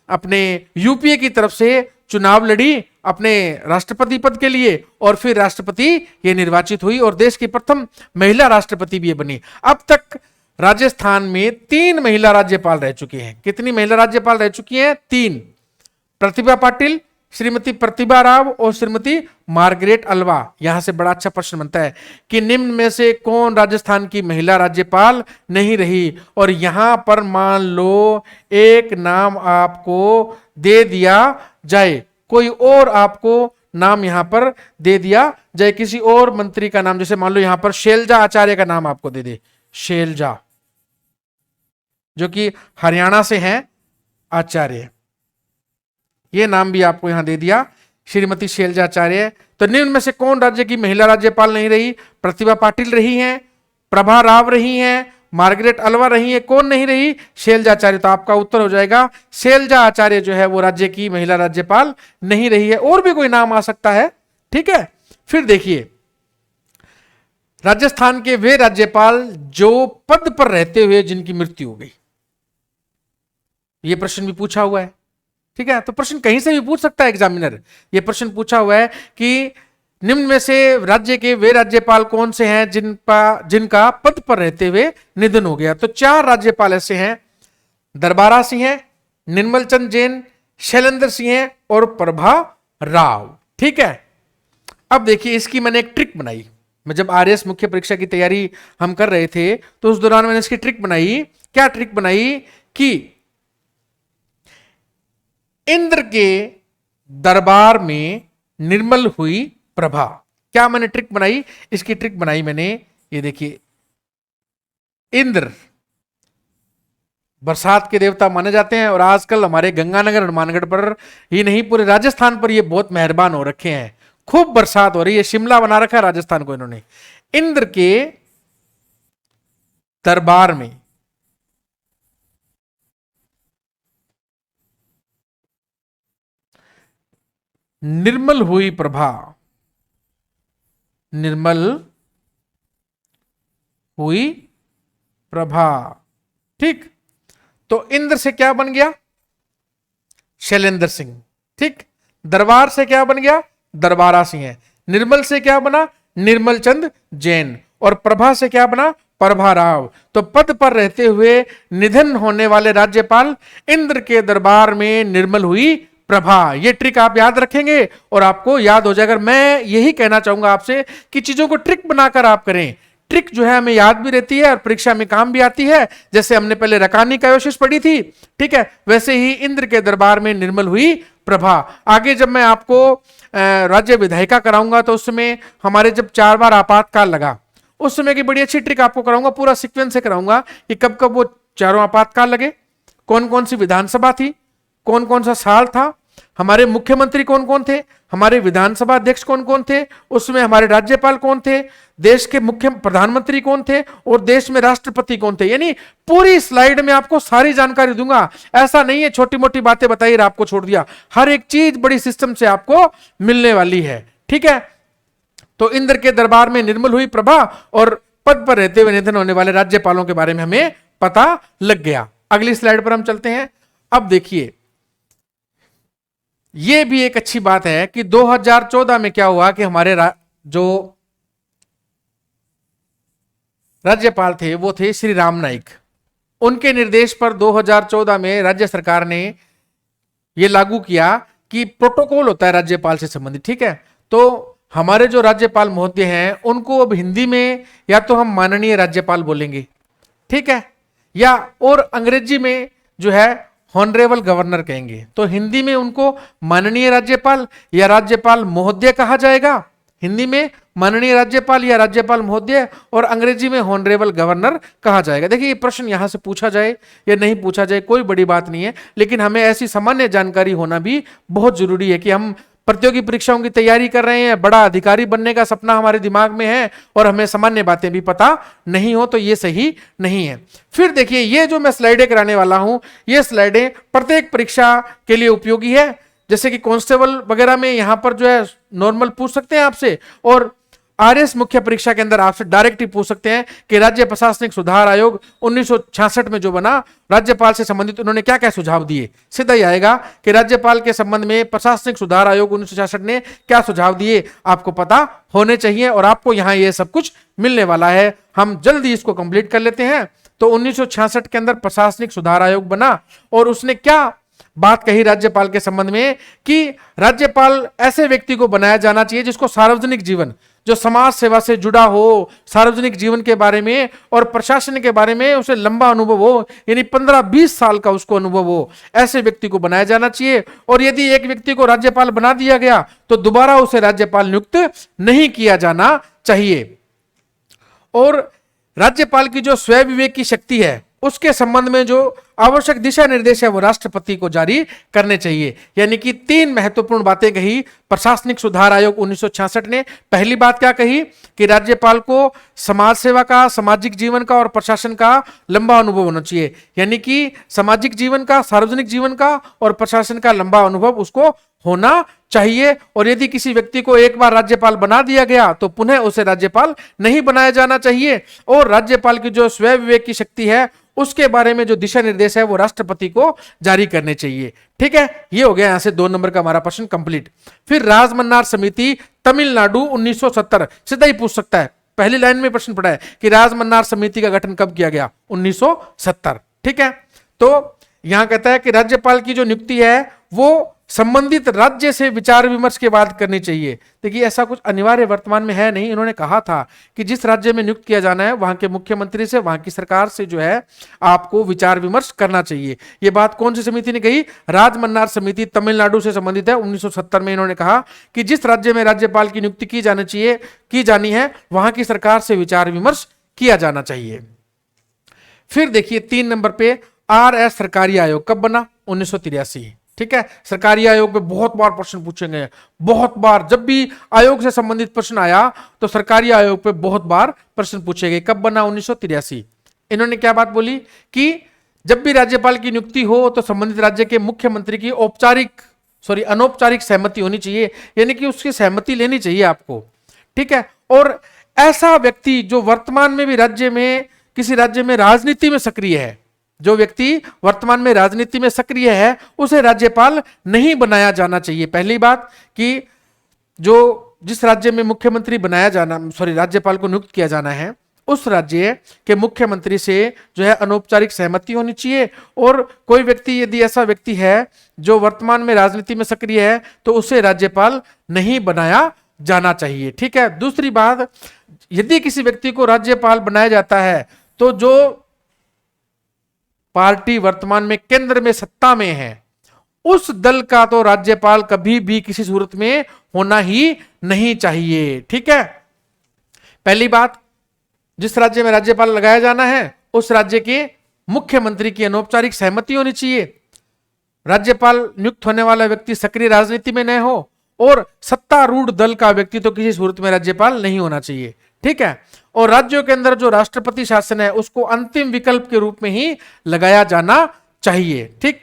अपने यूपीए की तरफ से चुनाव लड़ी अपने राष्ट्रपति पद के लिए और फिर राष्ट्रपति ये निर्वाचित हुई और देश की प्रथम महिला राष्ट्रपति भी ये बनी। अब तक राजस्थान में 3 महिला राज्यपाल रह चुकी हैं। कितनी महिला राज्यपाल रह चुकी हैं? 3। प्रतिभा पाटिल, श्रीमती प्रतिभा राव और श्रीमती मार्गरेट अल्वा। यहां से बड़ा अच्छा प्रश्न बनता है कि निम्न में से कौन राजस्थान की महिला राज्यपाल नहीं रही, और यहां पर मान लो एक नाम आपको दे दिया जाए, कोई और आपको नाम यहां पर दे दिया जाए, किसी और मंत्री का नाम, जैसे मान लो यहां पर शैलजा आचार्य का नाम आपको दे दे, शैलजा जो कि हरियाणा से हैं आचार्य, ये नाम भी आपको यहां दे दिया, श्रीमती शैलजा आचार्य। तो निम्न में से कौन राज्य की महिला राज्यपाल नहीं रही? प्रतिभा पाटिल रही हैं, प्रभा राव रही हैं, मार्गरेट अल्वा रही है, कौन नहीं रही? शैलजा आचार्य। तो आपका उत्तर हो जाएगा शैलजा आचार्य जो है वो राज्य की महिला राज्यपाल नहीं रही है। और भी कोई नाम आ सकता है, ठीक है। फिर देखिए, राजस्थान के वे राज्यपाल जो पद पर रहते हुए जिनकी मृत्यु हो गई, यह प्रश्न भी पूछा हुआ है, ठीक है। तो प्रश्न कहीं से भी पूछ सकता है एग्जामिनर। यह प्रश्न पूछा हुआ है कि निम्न में से राज्य के वे राज्यपाल कौन से हैं जिनका पद पर रहते हुए निधन हो गया। तो 4 राज्यपाल ऐसे हैं, दरबारा सिंह हैं, निर्मल चंद जैन, शैलेंद्र सिंह हैं और प्रभा राव, ठीक है। अब देखिए, इसकी मैंने एक ट्रिक बनाई। मैं जब आरएएस मुख्य परीक्षा की तैयारी हम कर रहे थे तो उस दौरान मैंने इसकी ट्रिक बनाई। क्या ट्रिक बनाई कि इंद्र के दरबार में निर्मल हुई प्रभा। क्या मैंने ट्रिक बनाई? इसकी ट्रिक बनाई मैंने, ये देखिए, इंद्र बरसात के देवता माने जाते हैं और आजकल हमारे गंगानगर हनुमानगढ़ पर ही नहीं पूरे राजस्थान पर ये बहुत मेहरबान हो रखे हैं। खूब बरसात हो रही है, शिमला बना रखा है राजस्थान को इन्होंने। इंद्र के दरबार में निर्मल हुई प्रभा, निर्मल हुई प्रभा, ठीक। तो इंद्र से क्या बन गया? शैलेंद्र सिंह, ठीक। दरबार से क्या बन गया? दरबारा सिंह है। निर्मल से क्या बना? निर्मल चंद जैन। और प्रभा से क्या बना? प्रभा राव। तो पद पर रहते हुए निधन होने वाले राज्यपाल इंद्र के दरबार में निर्मल हुई प्रभा। ये ट्रिक आप याद रखेंगे और आपको याद हो जाएगा। मैं यही कहना चाहूंगा आपसे कि चीजों को ट्रिक बनाकर आप करें। ट्रिक जो है हमें याद भी रहती है और परीक्षा में काम भी आती है। जैसे हमने पहले रकानी कायोशिष पढ़ी थी, ठीक है, वैसे ही इंद्र के दरबार में निर्मल हुई प्रभा। आगे जब मैं आपको राज्य विधायिका कराऊंगा तो उस समय हमारे जब 4 बार आपातकाल लगा, उस समय की बड़ी अच्छी ट्रिक आपको कराऊंगा, पूरा सीक्वेंस से कराऊंगा कि कब कब वो चारों आपातकाल लगे, कौन कौन सी विधानसभा थी, कौन कौन सा साल था, हमारे मुख्यमंत्री कौन कौन थे, हमारे विधानसभा अध्यक्ष कौन कौन थे, उसमें हमारे राज्यपाल कौन थे, देश के मुख्य प्रधानमंत्री कौन थे और देश में राष्ट्रपति कौन थे। यानी पूरी स्लाइड में आपको सारी जानकारी दूंगा। ऐसा नहीं है छोटी मोटी बातें बताई और आपको छोड़ दिया। हर एक चीज बड़ी सिस्टम से आपको मिलने वाली है, ठीक है। तो इंद्र के दरबार में निर्मल हुई प्रभा और पद पर रहते हुए निधन होने वाले राज्यपालों के बारे में हमें पता लग गया। अगली स्लाइड पर हम चलते हैं। अब देखिए, यह भी एक अच्छी बात है कि 2014 में क्या हुआ कि हमारे जो राज्यपाल थे वो थे श्री राम नाईक। उनके निर्देश पर 2014 में राज्य सरकार ने यह लागू किया कि प्रोटोकॉल होता है राज्यपाल से संबंधित, ठीक है। तो हमारे जो राज्यपाल महोदय हैं उनको अब हिंदी में या तो हम माननीय राज्यपाल बोलेंगे, ठीक है, या और अंग्रेजी में जो है हॉनरेबल गवर्नर कहेंगे। तो हिंदी में उनको माननीय राज्यपाल या राज्यपाल महोदय कहा जाएगा, हिंदी में माननीय राज्यपाल या राज्यपाल महोदय, और अंग्रेजी में हॉनरेबल गवर्नर कहा जाएगा। देखिए, ये प्रश्न यहां से पूछा जाए या नहीं पूछा जाए कोई बड़ी बात नहीं है, लेकिन हमें ऐसी सामान्य जानकारी होना भी बहुत जरूरी है कि हम प्रतियोगी परीक्षाओं की तैयारी कर रहे हैं, बड़ा अधिकारी बनने का सपना हमारे दिमाग में है और हमें सामान्य बातें भी पता नहीं हो तो ये सही नहीं है। फिर देखिए, ये जो मैं स्लाइडें कराने वाला हूं, ये स्लाइडें प्रत्येक परीक्षा के लिए उपयोगी है। जैसे कि कांस्टेबल वगैरह में यहां पर जो है नॉर्मल पूछ सकते हैं आपसे, और आरएएस मुख्य परीक्षा के अंदर आपसे डायरेक्ट ही पूछ सकते हैं कि राज्य प्रशासनिक सुधार आयोग 1966 में जो बना, राज्यपाल से संबंधित उन्होंने क्या क्या सुझाव दिए। सीधा ही आएगा कि राज्यपाल के संबंध में प्रशासनिक सुधार आयोग 1966 ने क्या सुझाव दिए, आपको पता होने चाहिए और आपको यहां ये सब कुछ मिलने वाला है। हम जल्दी इसको कंप्लीट कर लेते हैं। तो 1966 के अंदर प्रशासनिक सुधार आयोग बना और उसने क्या बात कही राज्यपाल के संबंध में कि राज्यपाल ऐसे व्यक्ति को बनाया जाना चाहिए जिसको सार्वजनिक जीवन, जो समाज सेवा से जुड़ा हो, सार्वजनिक जीवन के बारे में और प्रशासन के बारे में उसे लंबा अनुभव हो, यानी 15-20 साल का उसको अनुभव हो, ऐसे व्यक्ति को बनाया जाना चाहिए। और यदि एक व्यक्ति को राज्यपाल बना दिया गया तो दोबारा उसे राज्यपाल नियुक्त नहीं किया जाना चाहिए। और राज्यपाल की जो स्वयं विवेक की शक्ति है उसके संबंध में जो आवश्यक दिशा निर्देश है वो राष्ट्रपति को जारी करने चाहिए। यानी कि 3 महत्वपूर्ण बातें कही प्रशासनिक सुधार आयोग 1966 ने। पहली बात क्या कही कि राज्यपाल को समाज सेवा का, सामाजिक जीवन का और प्रशासन का लंबा अनुभव होना चाहिए। यानी कि सामाजिक जीवन का, सार्वजनिक जीवन का और प्रशासन का लंबा अनुभव उसको होना चाहिए। और यदि किसी व्यक्ति को एक बार राज्यपाल बना दिया गया तो पुनः उसे राज्यपाल नहीं बनाया जाना चाहिए। और राज्यपाल की जो स्वयं विवेक की शक्ति है उसके बारे में जो दिशा निर्देश है वो राष्ट्रपति को जारी करने चाहिए। ठीक है, ये हो गया यहां से 2 नंबर का हमारा प्रश्न कंप्लीट। फिर राजमन्नार समिति तमिलनाडु 1970, सीधा ही पूछ सकता है, पहली लाइन में प्रश्न पड़ा है कि राजमन्नार समिति का गठन कब किया गया, 1970। ठीक है, तो यहां कहता है कि राज्यपाल की जो नियुक्ति है वो संबंधित राज्य से विचार विमर्श के बाद करनी चाहिए। देखिए ऐसा कुछ अनिवार्य वर्तमान में है नहीं। इन्होंने कहा था कि जिस राज्य में नियुक्त किया जाना है वहां के मुख्यमंत्री से, वहां की सरकार से जो है आपको विचार विमर्श करना चाहिए। ये बात कौन सी समिति ने कही, राजमन्नार समिति तमिलनाडु से संबंधित है। 1970 में इन्होंने कहा कि जिस राज्य में राज्यपाल की नियुक्ति की जानी है वहां की सरकार से विचार विमर्श किया जाना चाहिए। फिर देखिए 3 नंबर पे RS सरकारी आयोग कब बना, 1983। ठीक है, सरकारी आयोग में बहुत बार प्रश्न पूछे गए, बहुत बार। जब भी आयोग से संबंधित प्रश्न आया तो सरकारी आयोग पे बहुत बार प्रश्न पूछे गए। कब बना, 1983। इन्होंने क्या बात बोली कि जब भी राज्यपाल की नियुक्ति हो तो संबंधित राज्य के मुख्यमंत्री की अनौपचारिक सहमति होनी चाहिए, यानी कि उसकी सहमति लेनी चाहिए आपको। ठीक है, और ऐसा व्यक्ति जो वर्तमान में भी किसी राज्य में राजनीति में सक्रिय है, जो व्यक्ति वर्तमान में राजनीति में सक्रिय है उसे राज्यपाल नहीं बनाया जाना चाहिए। पहली बात कि जिस राज्य में राज्यपाल को नियुक्त किया जाना है उस राज्य के मुख्यमंत्री से जो है अनौपचारिक सहमति होनी चाहिए। और कोई व्यक्ति यदि ऐसा व्यक्ति है जो वर्तमान में राजनीति में सक्रिय है तो उसे राज्यपाल नहीं बनाया जाना चाहिए। ठीक है, दूसरी बात, यदि किसी व्यक्ति को राज्यपाल बनाया जाता है तो जो पार्टी वर्तमान में केंद्र में सत्ता में है उस दल का तो राज्यपाल कभी भी किसी सूरत में होना ही नहीं चाहिए। ठीक है, पहली बात, जिस राज्य में राज्यपाल लगाया जाना है उस राज्य के मुख्यमंत्री की अनौपचारिक सहमति होनी चाहिए। राज्यपाल नियुक्त होने वाला व्यक्ति सक्रिय राजनीति में न हो और सत्तारूढ़ दल का व्यक्ति तो किसी सूरत में राज्यपाल नहीं होना चाहिए। ठीक है, और राज्यों के अंदर जो राष्ट्रपति शासन है उसको अंतिम विकल्प के रूप में ही लगाया जाना चाहिए। ठीक,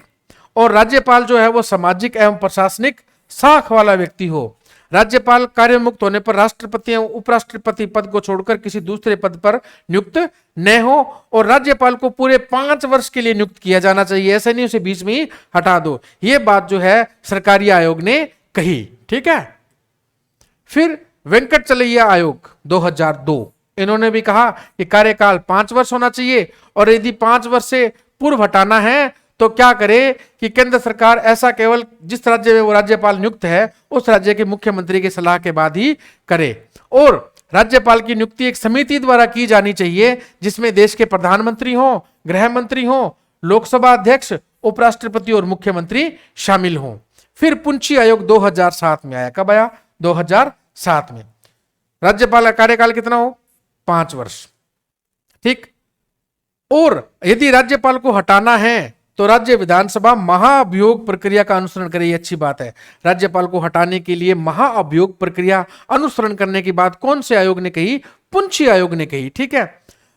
और राज्यपाल जो है वो सामाजिक एवं प्रशासनिक साख वाला व्यक्ति हो। राज्यपाल कार्य मुक्त होने पर राष्ट्रपति एवं उपराष्ट्रपति पद को छोड़कर किसी दूसरे पद पर नियुक्त न हो। और राज्यपाल को पूरे 5 वर्ष के लिए नियुक्त किया जाना चाहिए, ऐसा नहीं उसे बीच में ही हटा दो। ये बात जो है सरकारी आयोग ने कही। ठीक है, फिर वेंकटचलैया आयोग 2002, इन्होंने भी कहा कि कार्यकाल 5 वर्ष होना चाहिए और यदि 5 वर्ष से पूर्व हटाना है तो क्या करे कि केंद्र सरकार ऐसा केवल जिस राज्य में वो राज्यपाल नियुक्त है उस राज्य के मुख्यमंत्री की सलाह के बाद ही करे। और राज्यपाल की नियुक्ति एक समिति द्वारा की जानी चाहिए जिसमें देश के प्रधानमंत्री हो, गृह मंत्री हो, लोकसभा अध्यक्ष, उपराष्ट्रपति और मुख्यमंत्री शामिल हों। फिर पुंछी आयोग 2007 में आया। कब आया, 2007 में। राज्यपाल का कार्यकाल कितना हो, 5 वर्ष। ठीक, और यदि राज्यपाल को हटाना है तो राज्य विधानसभा महाअभियोग प्रक्रिया का अनुसरण करे। ये अच्छी बात है, राज्यपाल को हटाने के लिए महाअभियोग प्रक्रिया अनुसरण करने की बात कौन से आयोग ने कही, पुंछी आयोग ने कही। ठीक है,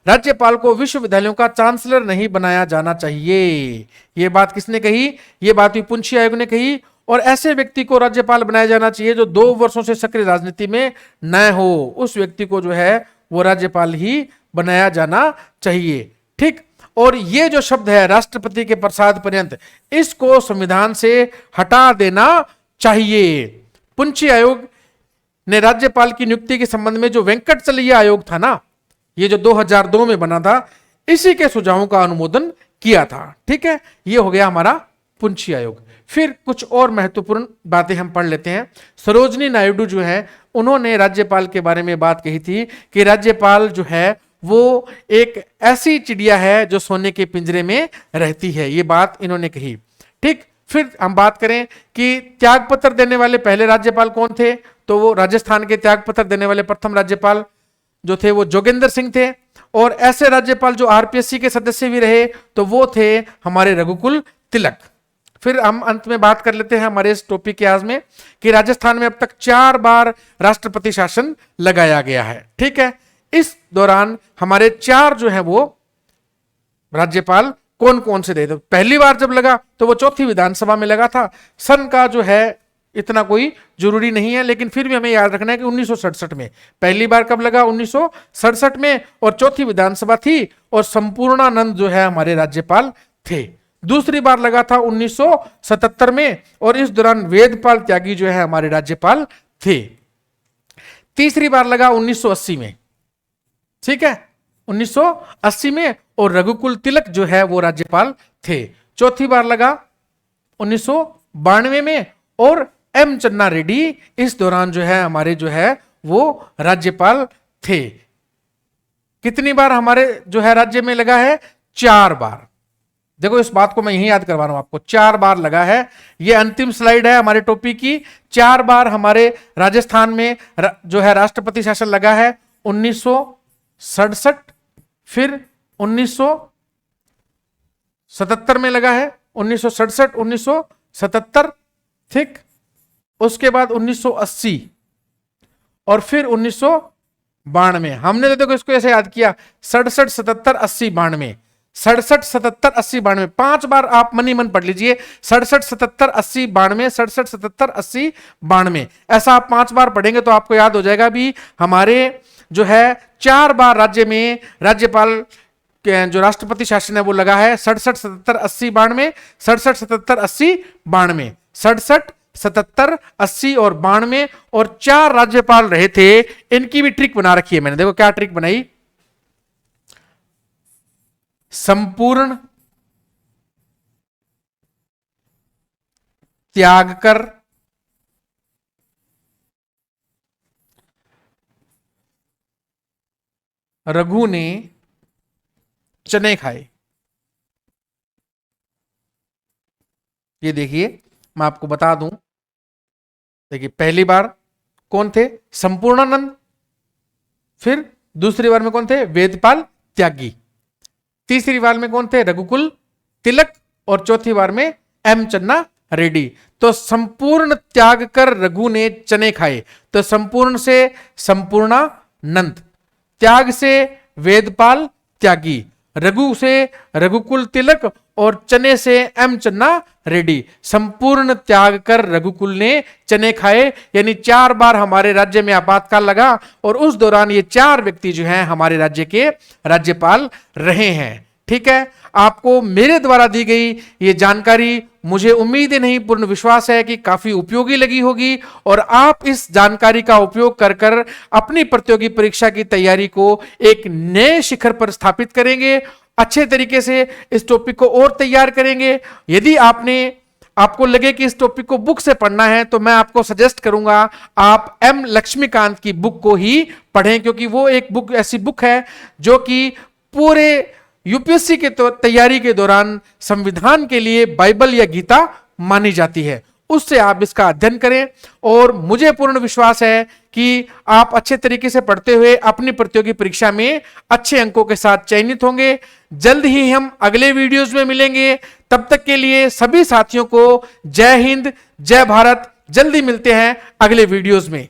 राज्यपाल को विश्वविद्यालयों का चांसलर नहीं बनाया जाना चाहिए। ये बात किसने कही, ये बात भी पुंछी आयोग ने कही। और ऐसे व्यक्ति को राज्यपाल बनाया जाना चाहिए जो 2 वर्षों से सक्रिय राजनीति में न हो, उस व्यक्ति को जो है वो राज्यपाल ही बनाया जाना चाहिए। ठीक, और ये जो शब्द है राष्ट्रपति के प्रसाद पर्यंत, इसको संविधान से हटा देना चाहिए। पुंछी आयोग ने राज्यपाल की नियुक्ति के संबंध में जो वेंकटचलैया आयोग था ना, ये जो 2002 में बना था, इसी के सुझावों का अनुमोदन किया था। ठीक है, ये हो गया हमारा पुंछी आयोग। फिर कुछ और महत्वपूर्ण बातें हम पढ़ लेते हैं। सरोजनी नायडू जो है उन्होंने राज्यपाल के बारे में बात कही थी कि राज्यपाल जो है वो एक ऐसी चिड़िया है जो सोने के पिंजरे में रहती है। ये बात इन्होंने कही। ठीक, फिर हम बात करें कि त्यागपत्र देने वाले पहले राज्यपाल कौन थे, तो वो राजस्थान के त्यागपत्र देने वाले प्रथम राज्यपाल जो थे वो जोगेंद्र सिंह थे। और ऐसे राज्यपाल जो आरपीएससी के सदस्य भी रहे तो वो थे हमारे रघुकुल तिलक। फिर हम अंत में बात कर लेते हैं हमारे इस टॉपिक के आज में कि राजस्थान में अब तक 4 बार राष्ट्रपति शासन लगाया गया है। ठीक है, इस दौरान हमारे 4 जो है वो राज्यपाल कौन कौन से रहे थे। पहली बार जब लगा तो वो चौथी विधानसभा में लगा था। सन का जो है इतना कोई जरूरी नहीं है, लेकिन फिर भी हमें याद रखना है कि 1967 में पहली बार कब लगा, 1967 में, और चौथी विधानसभा थी और संपूर्णानंद जो है हमारे राज्यपाल थे। दूसरी बार लगा था 1977 में और इस दौरान वेदपाल त्यागी जो है हमारे राज्यपाल थे। तीसरी बार लगा 1980 में, ठीक है, 1980 में, और रघुकुल तिलक जो है वो राज्यपाल थे। चौथी बार लगा 1992 में और एम चन्ना रेड्डी इस दौरान जो है हमारे जो है वो राज्यपाल थे। कितनी बार हमारे जो है राज्य में लगा है, 4 बार। देखो इस बात को मैं यही याद करवा रहा हूं आपको, 4 बार लगा है। ये अंतिम स्लाइड है हमारे टॉपिक की। 4 बार हमारे राजस्थान में जो है राष्ट्रपति शासन लगा है। 1967, फिर 1977 में लगा है, 1967, 1977, ठीक, उसके बाद 1980 और फिर 1992। हमने तो देखो इसको ऐसे याद किया, 67, 77, 80, 92, 67, 77, 80, 92, 5 बार आप मन ही मन पढ़ लीजिए, 67, 77, 80, 92, 67, 77, 80, 92, ऐसा आप 5 बार पढ़ेंगे तो आपको याद हो जाएगा भी हमारे जो है 4 बार राज्य में राज्यपाल जो राष्ट्रपति शासन है वो लगा है। 67, 77, 80, 92, 67, 77, 80, 92, 67, 77, 80 और 92, और 4 राज्यपाल रहे थे। इनकी भी ट्रिक बना रखी है मैंने, देखो क्या ट्रिक बनाई। संपूर्ण त्याग कर रघु ने चने खाए। ये देखिए मैं आपको बता दूं, देखिए पहली बार कौन थे, संपूर्णानंद, फिर दूसरी बार में कौन थे, वेदपाल त्यागी, तीसरी बार में कौन थे, रघुकुल तिलक, और चौथी बार में एम चन्ना रेड्डी। तो संपूर्ण त्याग कर रघु ने चने खाए, तो संपूर्ण से संपूर्णानंद, त्याग से वेदपाल त्यागी, रघु से रघुकुल तिलक और चने से एम चन्ना रेड्डी। संपूर्ण त्याग कर रघुकुल ने चने खाए, यानी 4 बार हमारे राज्य में आपातकाल लगा और उस दौरान ये 4 व्यक्ति जो हैं हमारे राज्य के राज्यपाल रहे हैं। ठीक है, आपको मेरे द्वारा दी गई ये जानकारी मुझे उम्मीद ही नहीं पूर्ण विश्वास है कि काफी उपयोगी लगी होगी और आप इस जानकारी का उपयोग कर कर अपनी प्रतियोगी परीक्षा की तैयारी को एक नए शिखर पर स्थापित करेंगे, अच्छे तरीके से इस टॉपिक को और तैयार करेंगे। यदि आपको लगे कि इस टॉपिक को बुक से पढ़ना है तो मैं आपको सजेस्ट करूंगा आप एम लक्ष्मीकांत की बुक को ही पढ़ें, क्योंकि वो एक बुक ऐसी बुक है जो कि पूरे यूपीएससी के तैयारी के दौरान संविधान के लिए बाइबल या गीता मानी जाती है। उससे आप इसका अध्ययन करें और मुझे पूर्ण विश्वास है कि आप अच्छे तरीके से पढ़ते हुए अपनी प्रतियोगी परीक्षा में अच्छे अंकों के साथ चयनित होंगे। जल्द ही हम अगले वीडियोस में मिलेंगे, तब तक के लिए सभी साथियों को जय हिंद, जय भारत। जल्दी मिलते हैं अगले वीडियोस में।